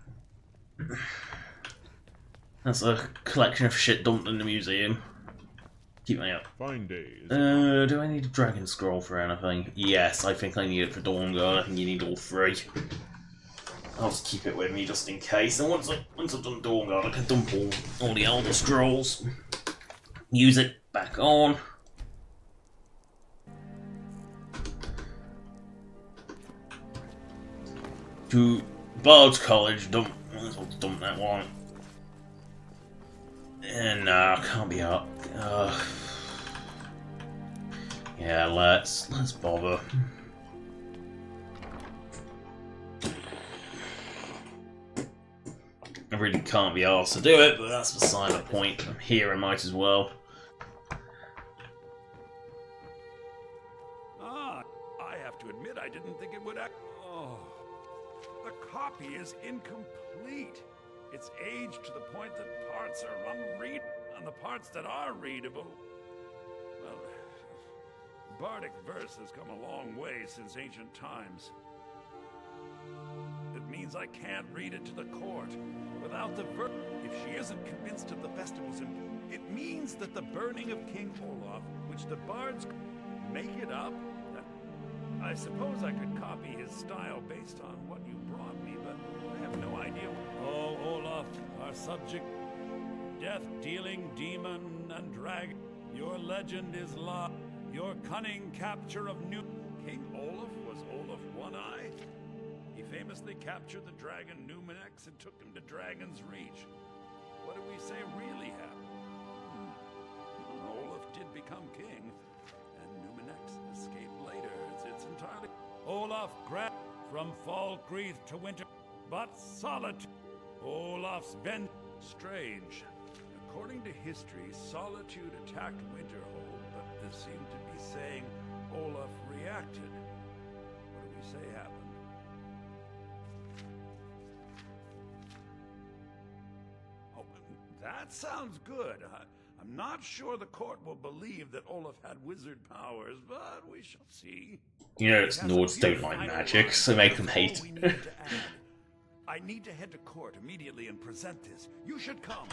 That's a collection of shit dumped in the museum. Keep me up. Fine days. Do I need a dragon scroll for anything? Yes, I think I need it for Dawnguard. I think you need all three. I'll just keep it with me just in case. And once I've done Dawnguard, I can dump all the Elder Scrolls. Use it back on. To Bard's College, dump. Might as well dump that one. And nah, can't be up. Yeah, let's bother. I really can't be asked to do it, but that's beside the point. I'm here, I might as well. Ah, I have to admit, I didn't think it would act. Oh, the copy is incomplete. It's aged to the point that parts are unreadable, and the parts that are readable, well, bardic verse has come a long way since ancient times. It means I can't read it to the court without the verse. If she isn't convinced of the festival's it means that the burning of King Olaf, which the bards make it up. I suppose I could copy his style based on what you brought me, but I have no idea. Oh, Olaf, our subject, death-dealing demon and dragon, your legend is live. Your cunning capture of New King Olaf was Olaf One-Eye. He famously captured the dragon Numenex and took him to Dragon's Reach. What do we say really happened? Olaf did become king, and Numenex escaped later. It's entirely... Olaf grabbed from Falkreath to Winter, but solitude. Olaf's been strange. According to history, Solitude attacked Winterhold, but this seemed to be saying Olaf reacted. What do we say happened? Oh, that sounds good. I'm not sure the court will believe that Olaf had wizard powers, but we shall see. You know, it's Nords don't like magic, so make them hate. I need to head to court immediately and present this. You should come.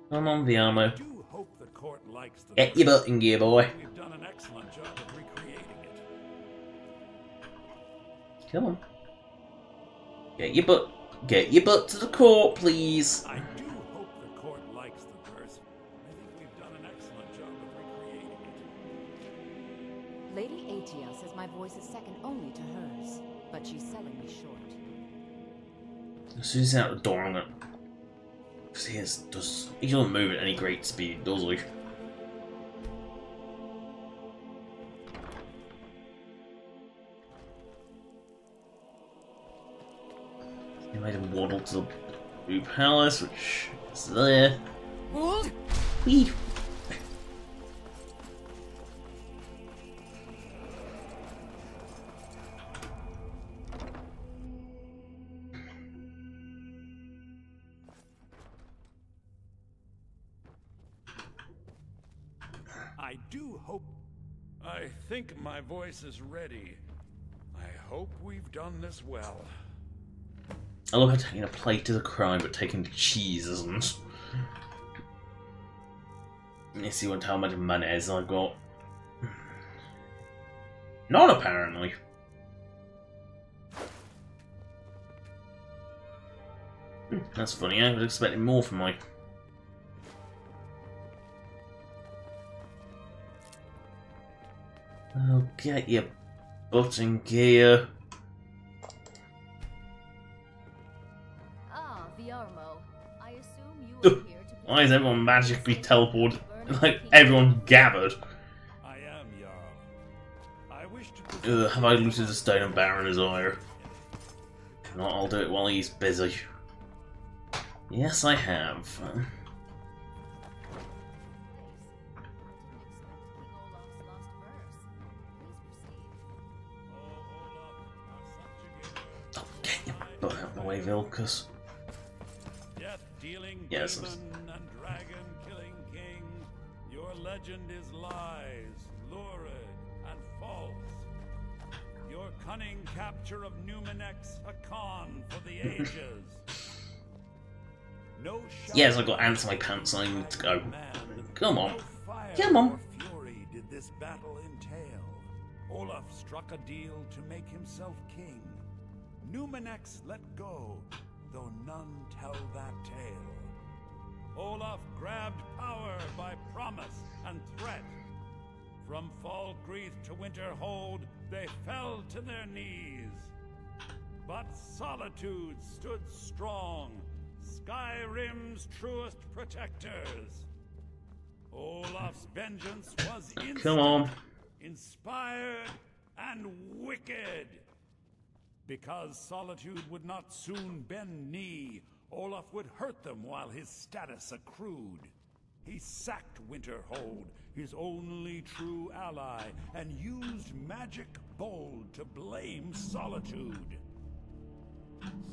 Come on, the armour. I do hope the court likes the Get your butt in gear, boy. We've done an excellent job of recreating it. Come on. Get your butt to the court, please. I do hope the court likes the verse. I think we've done an excellent job of recreating it. Lady Aetiel says my voice is second only to hers, but she's selling me short. As soon as he's out the door, I'm gonna... He doesn't move at any great speed, does he? He made him waddle to the Blue Palace, which is there. Hold! Whee! I do hope... I think my voice is ready. I hope we've done this well. I love how taking a plate is a crime, but taking the cheese isn't. Let me see what how much money I've got. None, apparently. That's funny, I was expecting more from my... Oh, get your butt in gear. Ah, Viarmo. I assume you are here to... Why is everyone magically teleported? Like, everyone gathered. I am Jarl. I wish to... Have I looted the stone of Baron Desire? If not, I'll do it while he's busy. Yes, I have. Oh, get your butt out of the way, Vilcus. Death-dealing Yes. demon and dragon-killing king, your legend is lies, lurid and false. Your cunning capture of Numenex, a con for the ages. No Yes, I've got ants in my pants and I need to go. Come on. Come on. fury did this battle entail. Olaf struck a deal to make himself king. Numenex let go, though none tell that tale. Olaf grabbed power by promise and threat. From Falkreath to Winterhold, they fell to their knees. But Solitude stood strong, Skyrim's truest protectors. Olaf's vengeance was instant, Come on. inspired, and wicked. Because Solitude would not soon bend knee, Olaf would hurt them while his status accrued. He sacked Winterhold, his only true ally, and used magic bold to blame Solitude.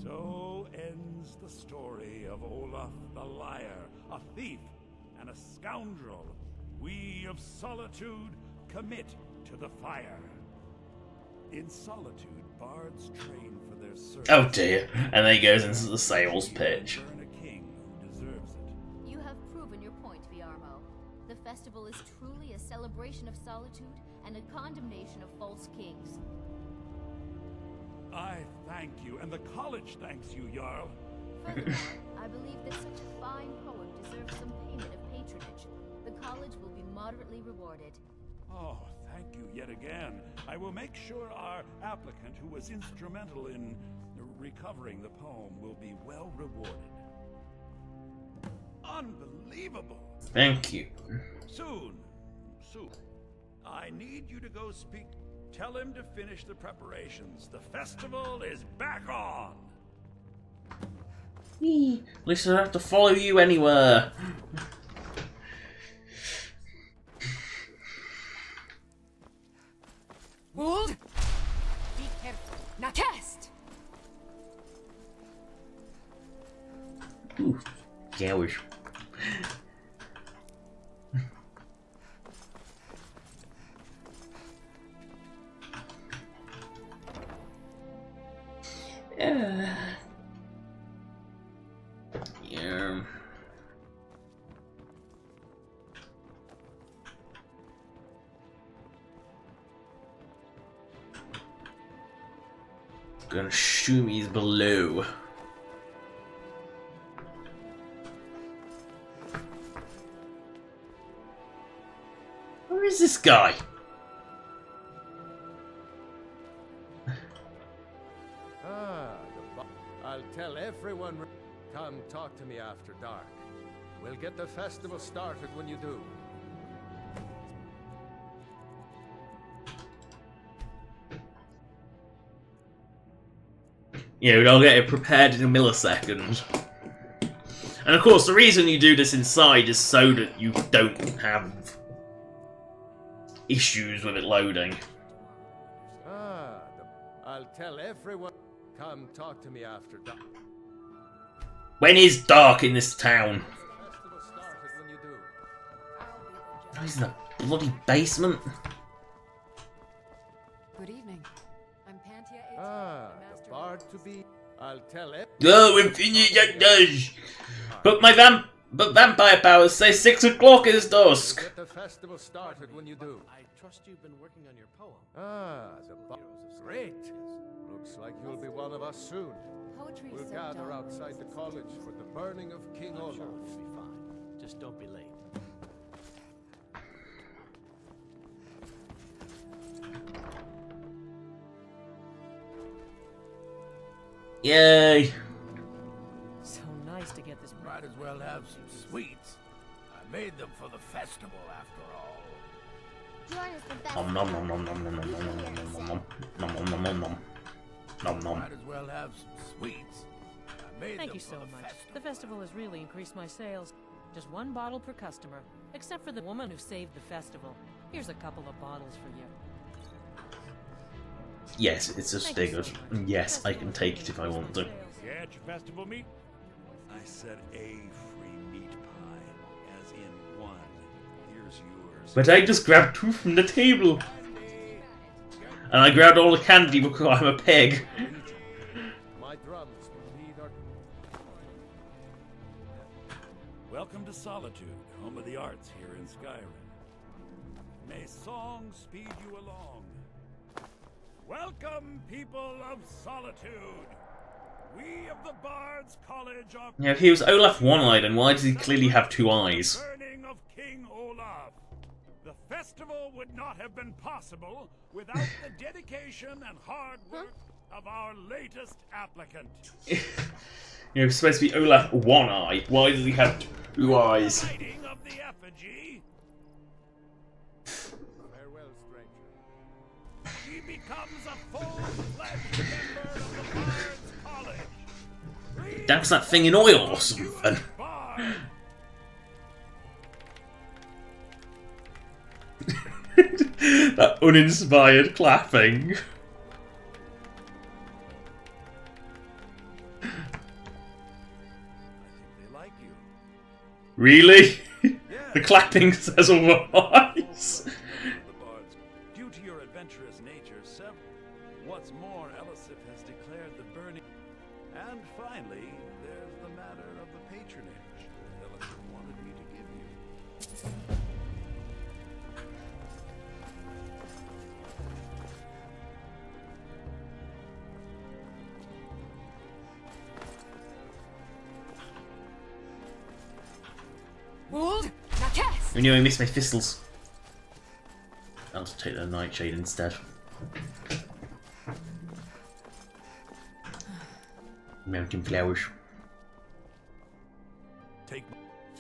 So ends the story of Olaf the Liar, a thief and a scoundrel. We of Solitude commit to the fire. In Solitude, bards train for their service. Oh dear. And then he goes into the sales pitch. You have proven your point, Viarmo. The festival is truly a celebration of solitude and a condemnation of false kings. I thank you, and the college thanks you, Jarl. Furthermore, I believe that such a fine poem deserves some payment of patronage. The college will be moderately rewarded. Oh, thank you yet again. I will make sure our applicant, who was instrumental in recovering the poem, will be well rewarded. Unbelievable! Thank you. Soon. I need you to go speak. Tell him to finish the preparations. The festival is back on! At least I don't have to follow you anywhere. Wold! Be careful. Now cast! Ooh, yowish. Yeah. Gonna assume he's below. Where is this guy? I'll tell everyone. Come talk to me after dark. We'll get the festival started when you do. You know, I'll get it prepared in a millisecond. And of course, the reason you do this inside is so that you don't have issues with it loading. I'll tell everyone. Come talk to me after dark. When is dark in this town? Oh, he's in a bloody basement. Good evening. I'm Pantia 18, the bard to be. I'll tell it. Oh, infinite. But vampire powers say 6 o'clock is dusk. We'll get the festival started when you do. I trust you've been working on your poem. The bard. Great. Looks like you'll be one of us soon. We'll gather outside the college for the burning of King Olaf. Sure, it'll be fine. Just don't be late. Yay! So nice to get this. Might as well have some sweets. I made them for the festival, after all. Join us the best. Nom nom nom nom nom nom nom nom nom nom nom nom nom nom nom nom nom. Might as well have some sweets. I Thank you so much. The festival has really increased my sales. Just one bottle per customer, except for the woman who saved the festival. Here's a couple of bottles for you. Yes, it's a stiggers. Yes, I can take it if I want to. Get your festival meat? I said a free meat pie, as in one. Here's yours. But I just grabbed 2 from the table. And I grabbed all the candy because I'm a pig. My drums need our... Welcome to Solitude, home of the arts here in Skyrim. May song speed you along. Welcome, people of Solitude. We of the Bards College are... Yeah, if he was Olaf one-eyed, then why does he clearly have 2 eyes? Burning of King Olaf. The festival would not have been possible without the dedication and hard work of our latest applicant. You know, it's supposed to be Olaf one-eye. Why does he have 2 eyes? Lighting of the effigy. Farewell, stranger. He becomes a full-fledged member of the Bards College. Dabs that thing in oil or something. That uninspired clapping. They like you. Really? The clapping says otherwise. Due to your adventurous nature, what's more, Elisif has declared the burning. And finally, there's the matter of the patronage Elisif wanted me to give you. Wold, now cast! I knew I missed my thistles. I'll just take the nightshade instead. Mountain flowers. Take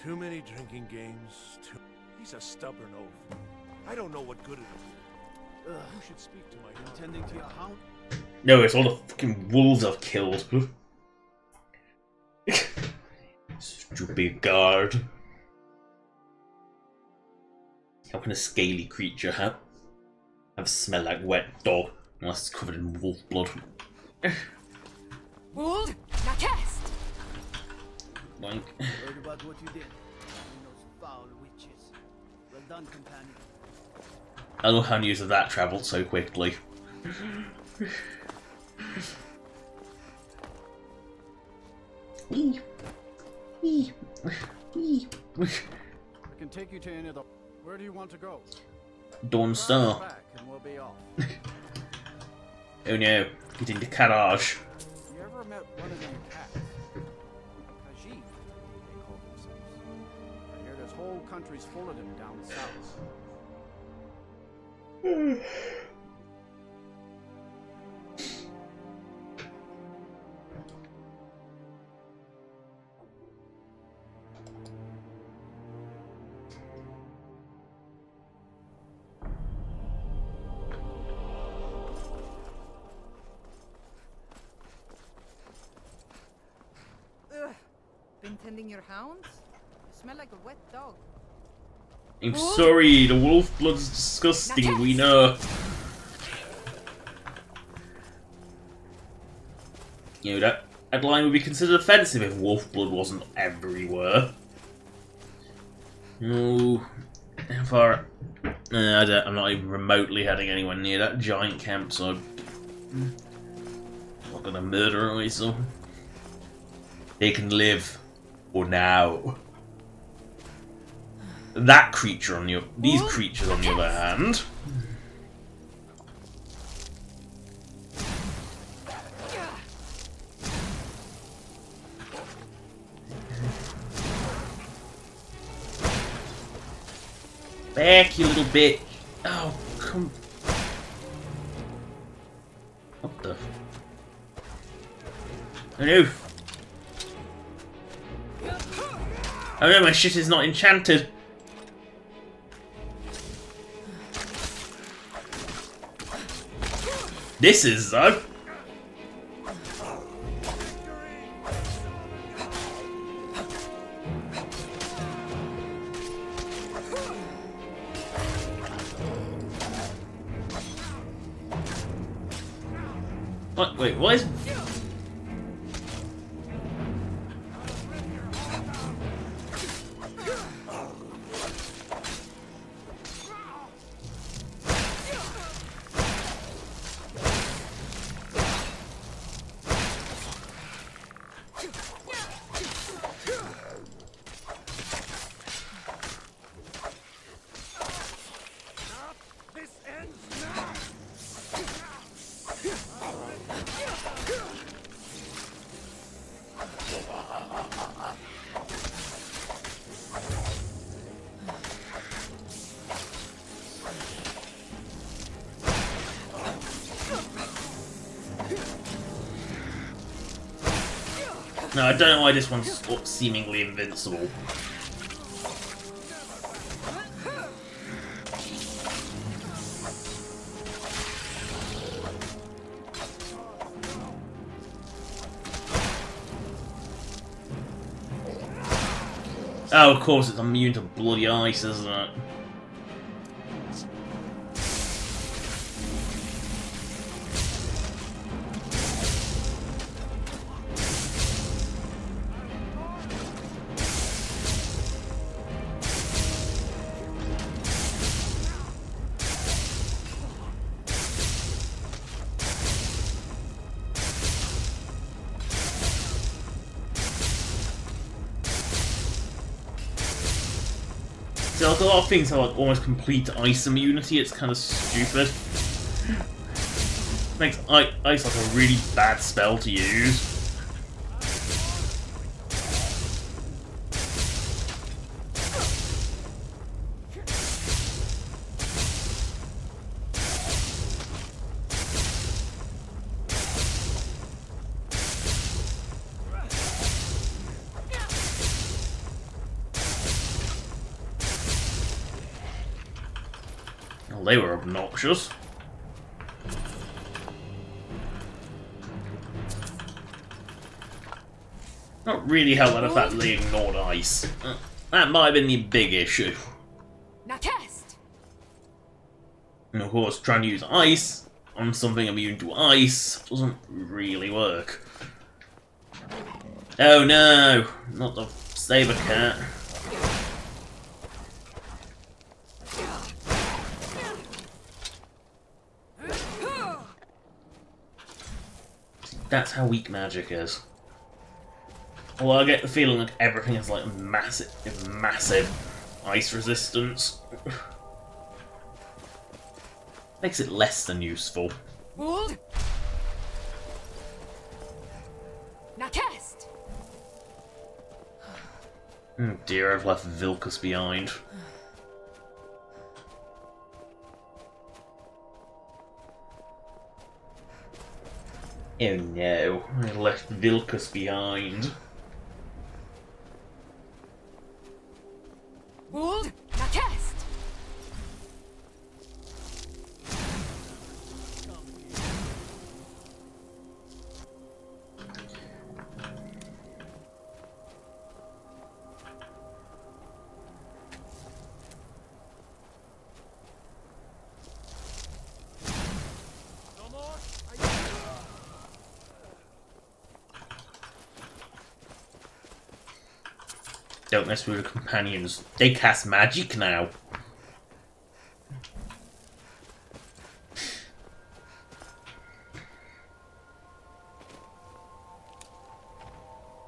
too many drinking games. He's a stubborn oaf. I don't know what good it'll do. You should speak to my Intending to your hound? No, it's all the fucking wolves I've killed. Stupid guard. How can a scaly creature have smell like wet dog unless it's covered in wolf blood? Wold, now cast! Boink. Heard about what you did. Those foul witches. Well done, companion. I love how news of that travelled so quickly. I can take you to any of the... Where do you want to go? Dawn Star. Back and we'll be off. Oh no, get into carriage. You ever met one of them cats? Khajiit, they call themselves. I hear there's whole countries full of them down south. Been tending your hounds? You smell like a wet dog. I'm sorry, the wolf blood's disgusting, we know. You know, that line would be considered offensive if wolf blood wasn't everywhere. No. How far? I'm not even remotely heading anywhere near that giant camp, so I'm not gonna murder myself. They can live. For now. That creature on these creatures on the other hand. Back, you little bitch. Oh, come. What the? Oh no. Oh no, my shit is not enchanted. This is though. What? Wait, what is... No, I don't know why this one's seemingly invincible. Oh, of course, it's immune to bloody ice, isn't it? So like a lot of things have like almost complete ice immunity. It's kind of stupid. Makes ice like a really bad spell to use. They were obnoxious. Not really helped by the fact that they ignored ice. That might have been the big issue. Now cast. And of course, trying to use ice on something immune to ice doesn't really work. Oh no! Not the saber cat. That's how weak magic is. Although I get the feeling that everything is like massive ice resistance. Makes it less than useful. Hold. Now cast. Oh dear, I've left Vilcus behind. Oh no, I left Vilcus behind. Hold. Now cast. Don't mess with the companions. They cast magic now.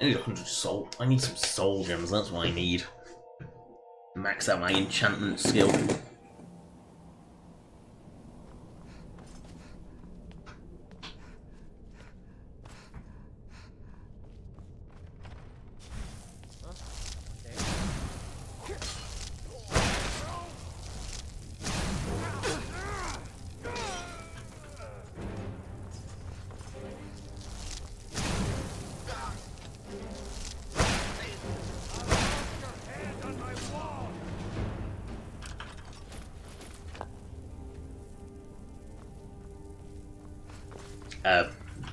I need 100 soul. I need some soul gems. That's what I need. Max out my enchantment skill.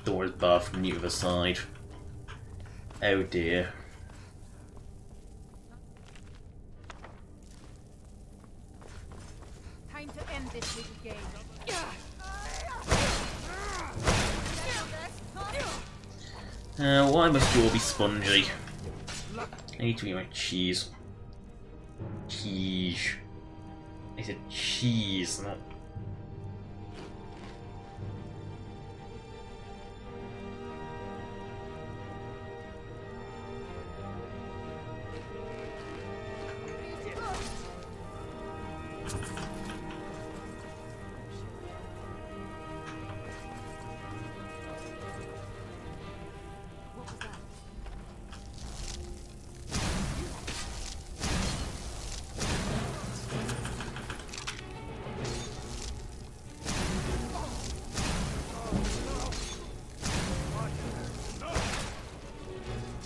Doors bar from the other side. Oh dear. Time to end this little game. Why must you all be spongy? I need to eat my cheese. Cheese. I said cheese, not...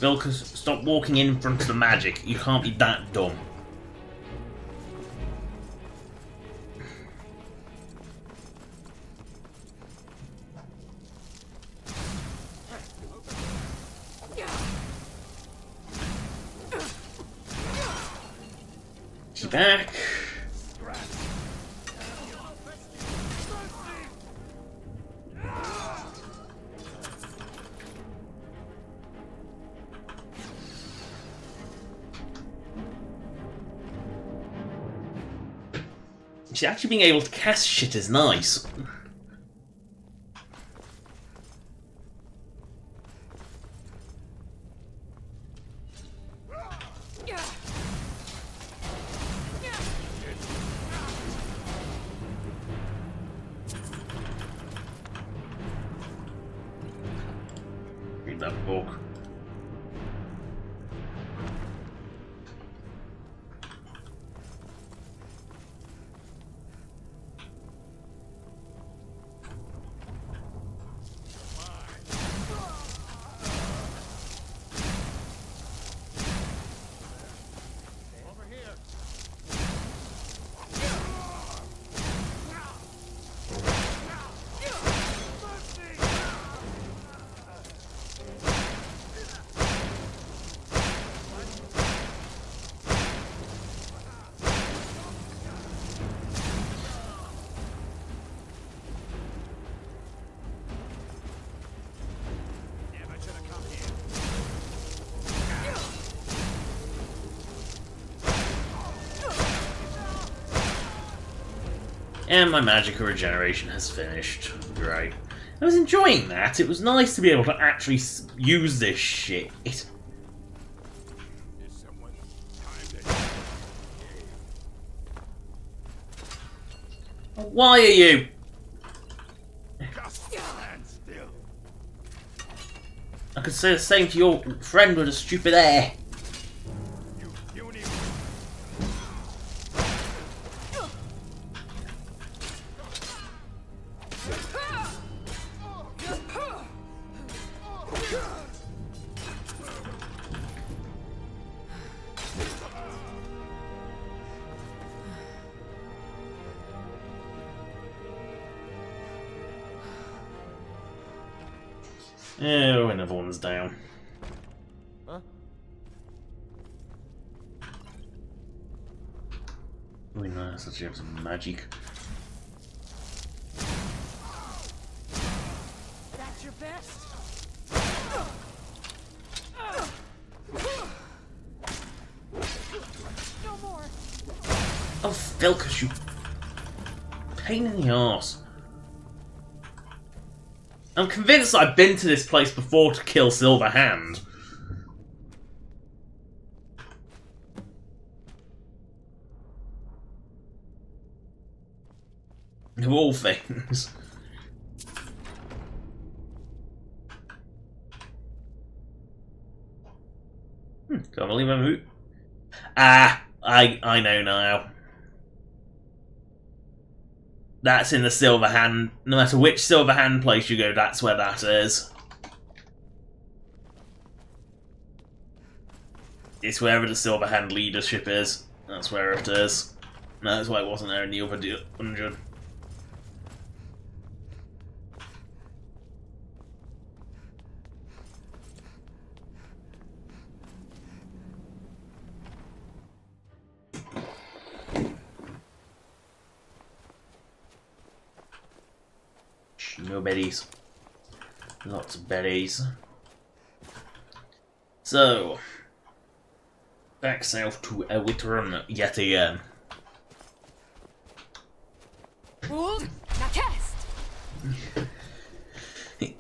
Vilkas, stop walking in front of the magic. You can't be that dumb. She's back. See, actually being able to cast shit is nice. Read that book. And my magical regeneration has finished. Great. I was enjoying that. It was nice to be able to actually use this shit. Why are you? I could say the same to your friend with a stupid hair. Oh, another one's down. Huh? Really nice that you have some magic. That's your best? No more. Oh, Vilkas, you pain in the arse. I'm convinced I've been to this place before to kill Silver Hand. Of all things. Can't believe I moved. Ah, I know now. That's in the Silver Hand. No matter which Silver Hand place you go, that's where that is. It's wherever the Silver Hand leadership is. That's where it is. No, that's why it wasn't there in the other dungeon. No berries. Lots of berries. So, back south to Ewitron yet again. Hold! Now cast!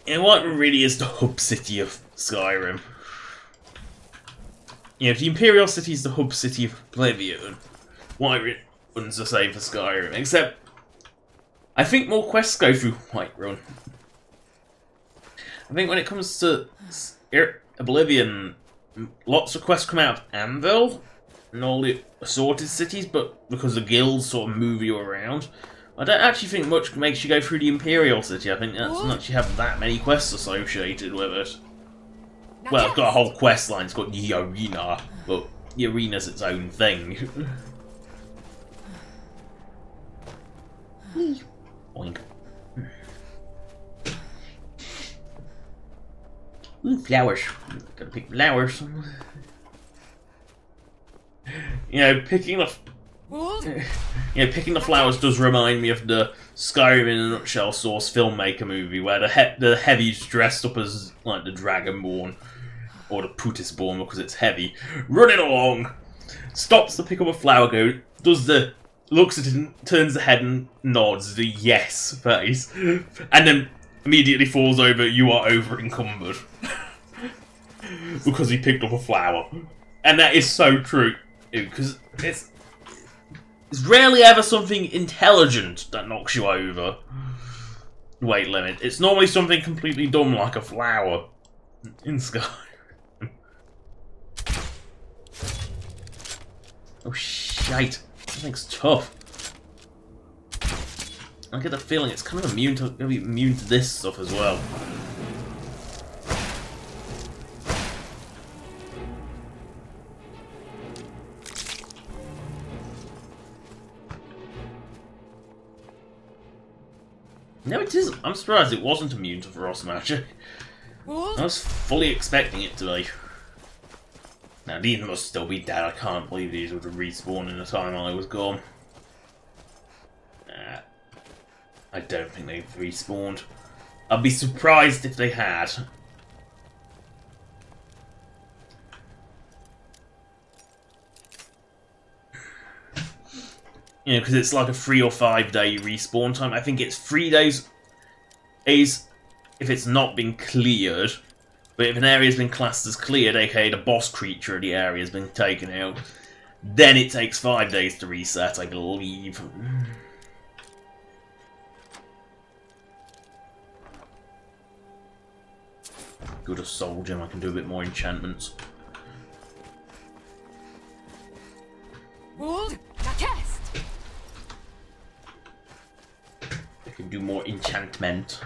And what really is the hub city of Skyrim? You know, the Imperial City is the hub city of Oblivion. Whiterun runs the same for Skyrim, except I think more quests go through Whiterun. I think when it comes to Oblivion, lots of quests come out of Anvil and all the assorted cities, but because the guilds sort of move you around, I don't actually think much makes you go through the Imperial City. I think that doesn't actually have that many quests associated with it. Well, it's got a whole quest line, it's got the arena, but the arena's its own thing. Oink. Ooh, flowers. Gotta pick flowers. You know, picking the flowers does remind me of the Skyrim in a nutshell source filmmaker movie where the heavy's dressed up as like the Dragonborn or the Putisborn because it's heavy, running along, stops to pick up a flower, looks at it, turns the head and nods the yes face, and then immediately falls over. You are over encumbered because he picked up a flower, and that is so true because it's rarely ever something intelligent that knocks you over weight limit. It's normally something completely dumb like a flower in Skyrim. Oh shite, that thing's tough. I get the feeling it's kind of immune to this stuff as well. No, it is. I'm surprised it wasn't immune to frost magic. I was fully expecting it to be. Now, these must still be dead. I can't believe these would have respawned in the time I was gone. I don't think they've respawned. I'd be surprised if they had. You know, because it's like a 3 or 5 day respawn time. I think it's 3 days if it's not been cleared. But if an area's been classed as cleared, aka the boss creature of the area has been taken out, then it takes 5 days to reset, I believe. Good a soul gem, I can do a bit more enchantments. Hold! Now cast! I can do more enchantment.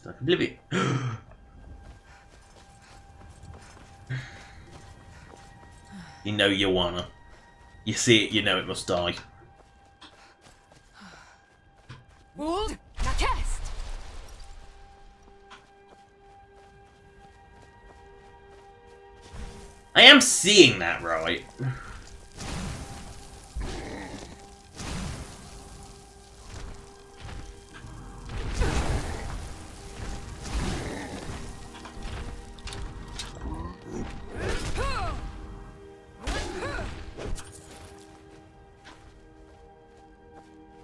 Like Oblivion. You know you wanna. You see it, you know it must die. Hold! Now cast! I am seeing that right.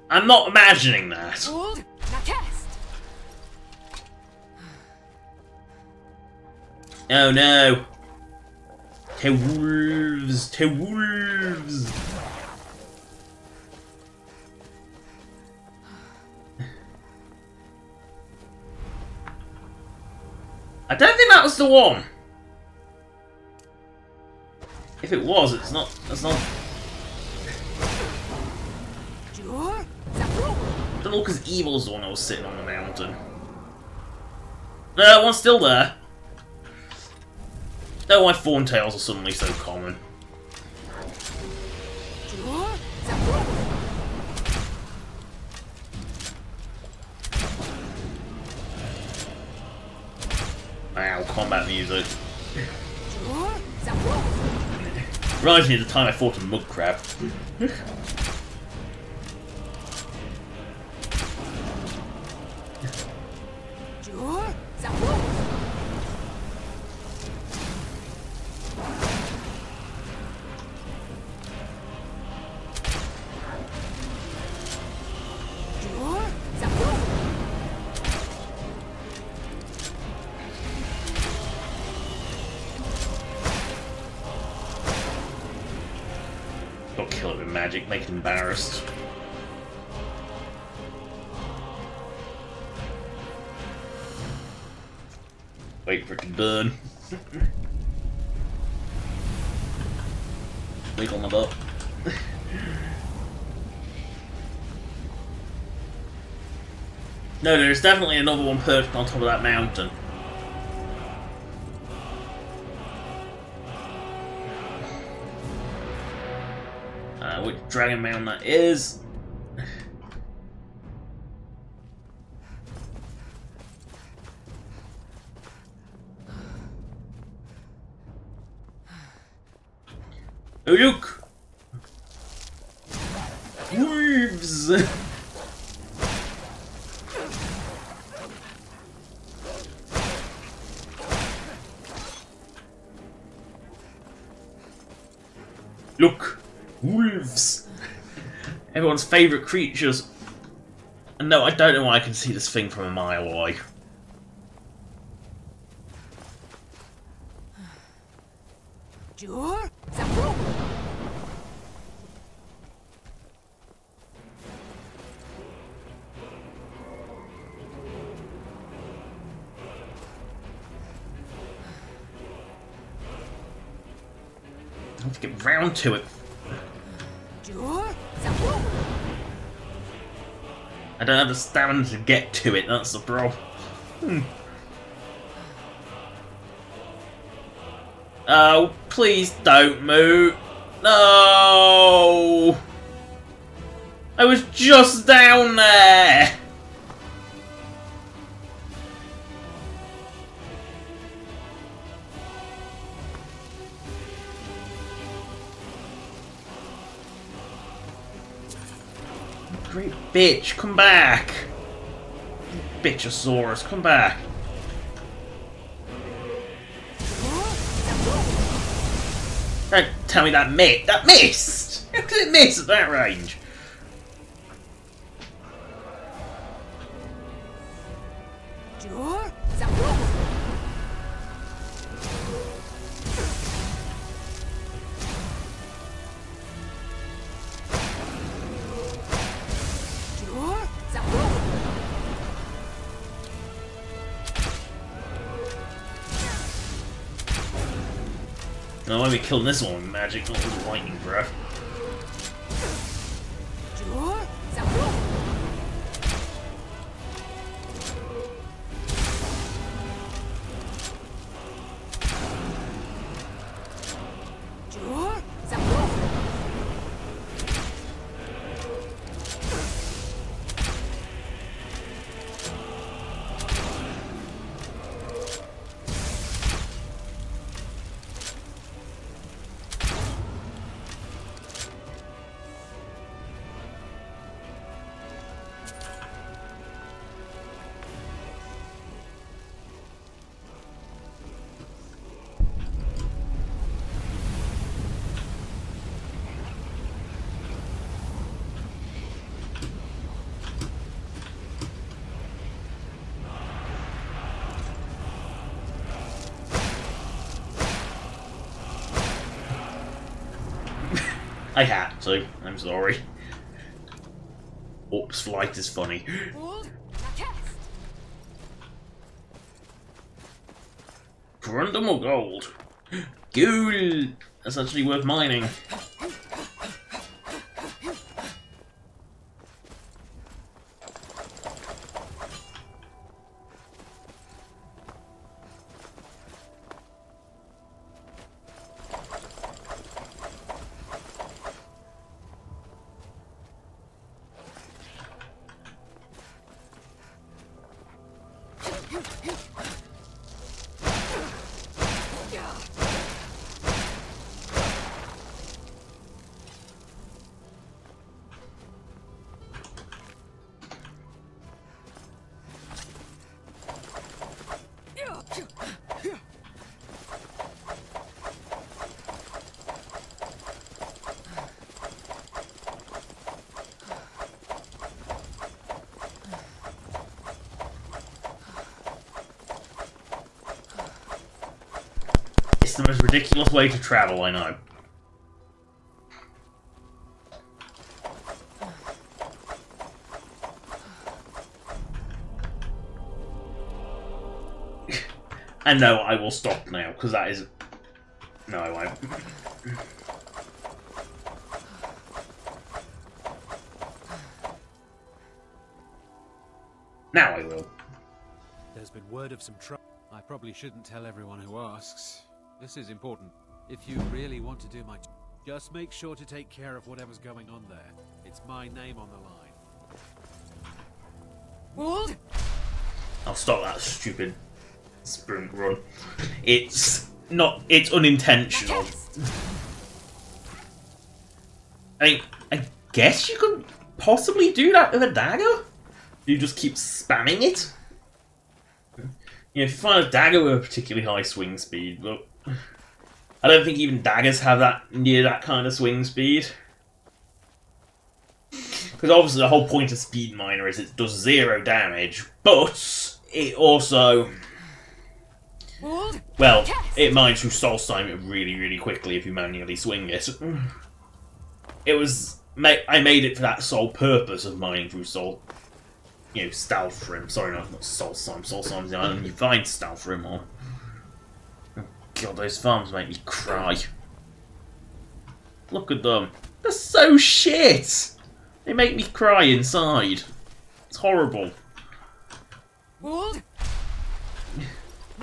I'm not imagining that. Hold! Now cast! Oh no. To wolves! To wolves! I don't think that was the one. If it was, it's not. That's not. Don't look as evil as the one I was sitting on the mountain. No, that one's still there. Don't know why fawn tails are suddenly so common. Wow, combat music. Reminds me of the time I fought a mud crab. magic, make him embarrassed. Wait for it to burn. Wiggle my butt. No, there's definitely another one perched on top of that mountain. Which dragon mound that is? Oh look! Wolves! Look! Wolves! Everyone's favourite creatures. And no, I don't know why I can see this thing from a mile away. I have to get round to it. I don't have the stamina to get to it, that's the problem. Oh, please don't move. No! I was just down there! Great bitch, come back! Bitchosaurus, come back! Don't tell me that missed! That missed! How could it miss at that range? No, why are we killing this one with magic, not with lightning breath? I had to. I'm sorry. Oops, flight is funny. Grundle or gold? Ghoul! That's actually worth mining. The most ridiculous way to travel, I know. And no, I will stop now, because that is... No, I won't. Now I will. There's been word of some trouble. I probably shouldn't tell everyone who asks. This is important. If you really want to do my job, just make sure to take care of whatever's going on there. It's my name on the line. I'll stop that stupid sprint run. It's not. It's unintentional. I guess you could possibly do that with a dagger. You just keep spamming it. You know, if you find a dagger with a particularly high swing speed, but I don't think even daggers have that near that kind of swing speed. Because obviously the whole point of Speed Miner is it does 0 damage, but it also... Well, it mines through Soul Stone really, really quickly if you manually swing it. It was... I made it for that sole purpose of mining through Soul... You know, Stalfrim. Sorry, no, not Soul Slime. Soul Slime's the island you find Stalfrim on. Oh god, those farms make me cry. Look at them. They're so shit! They make me cry inside. It's horrible. Now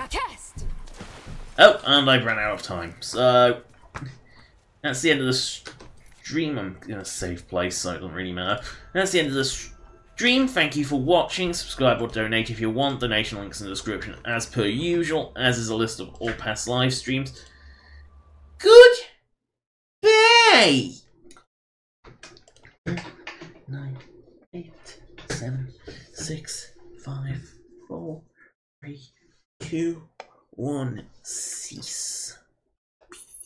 cast. Oh, and I've run out of time. So, that's the end of the stream. I'm in a safe place, so it doesn't really matter. That's the end of the stream. Thank you for watching. Subscribe or donate if you want. Donation links in the description as per usual, as is a list of all past live streams. Goodbye! 9, 8, 7, 6, 5, 4, 3, 2, 1.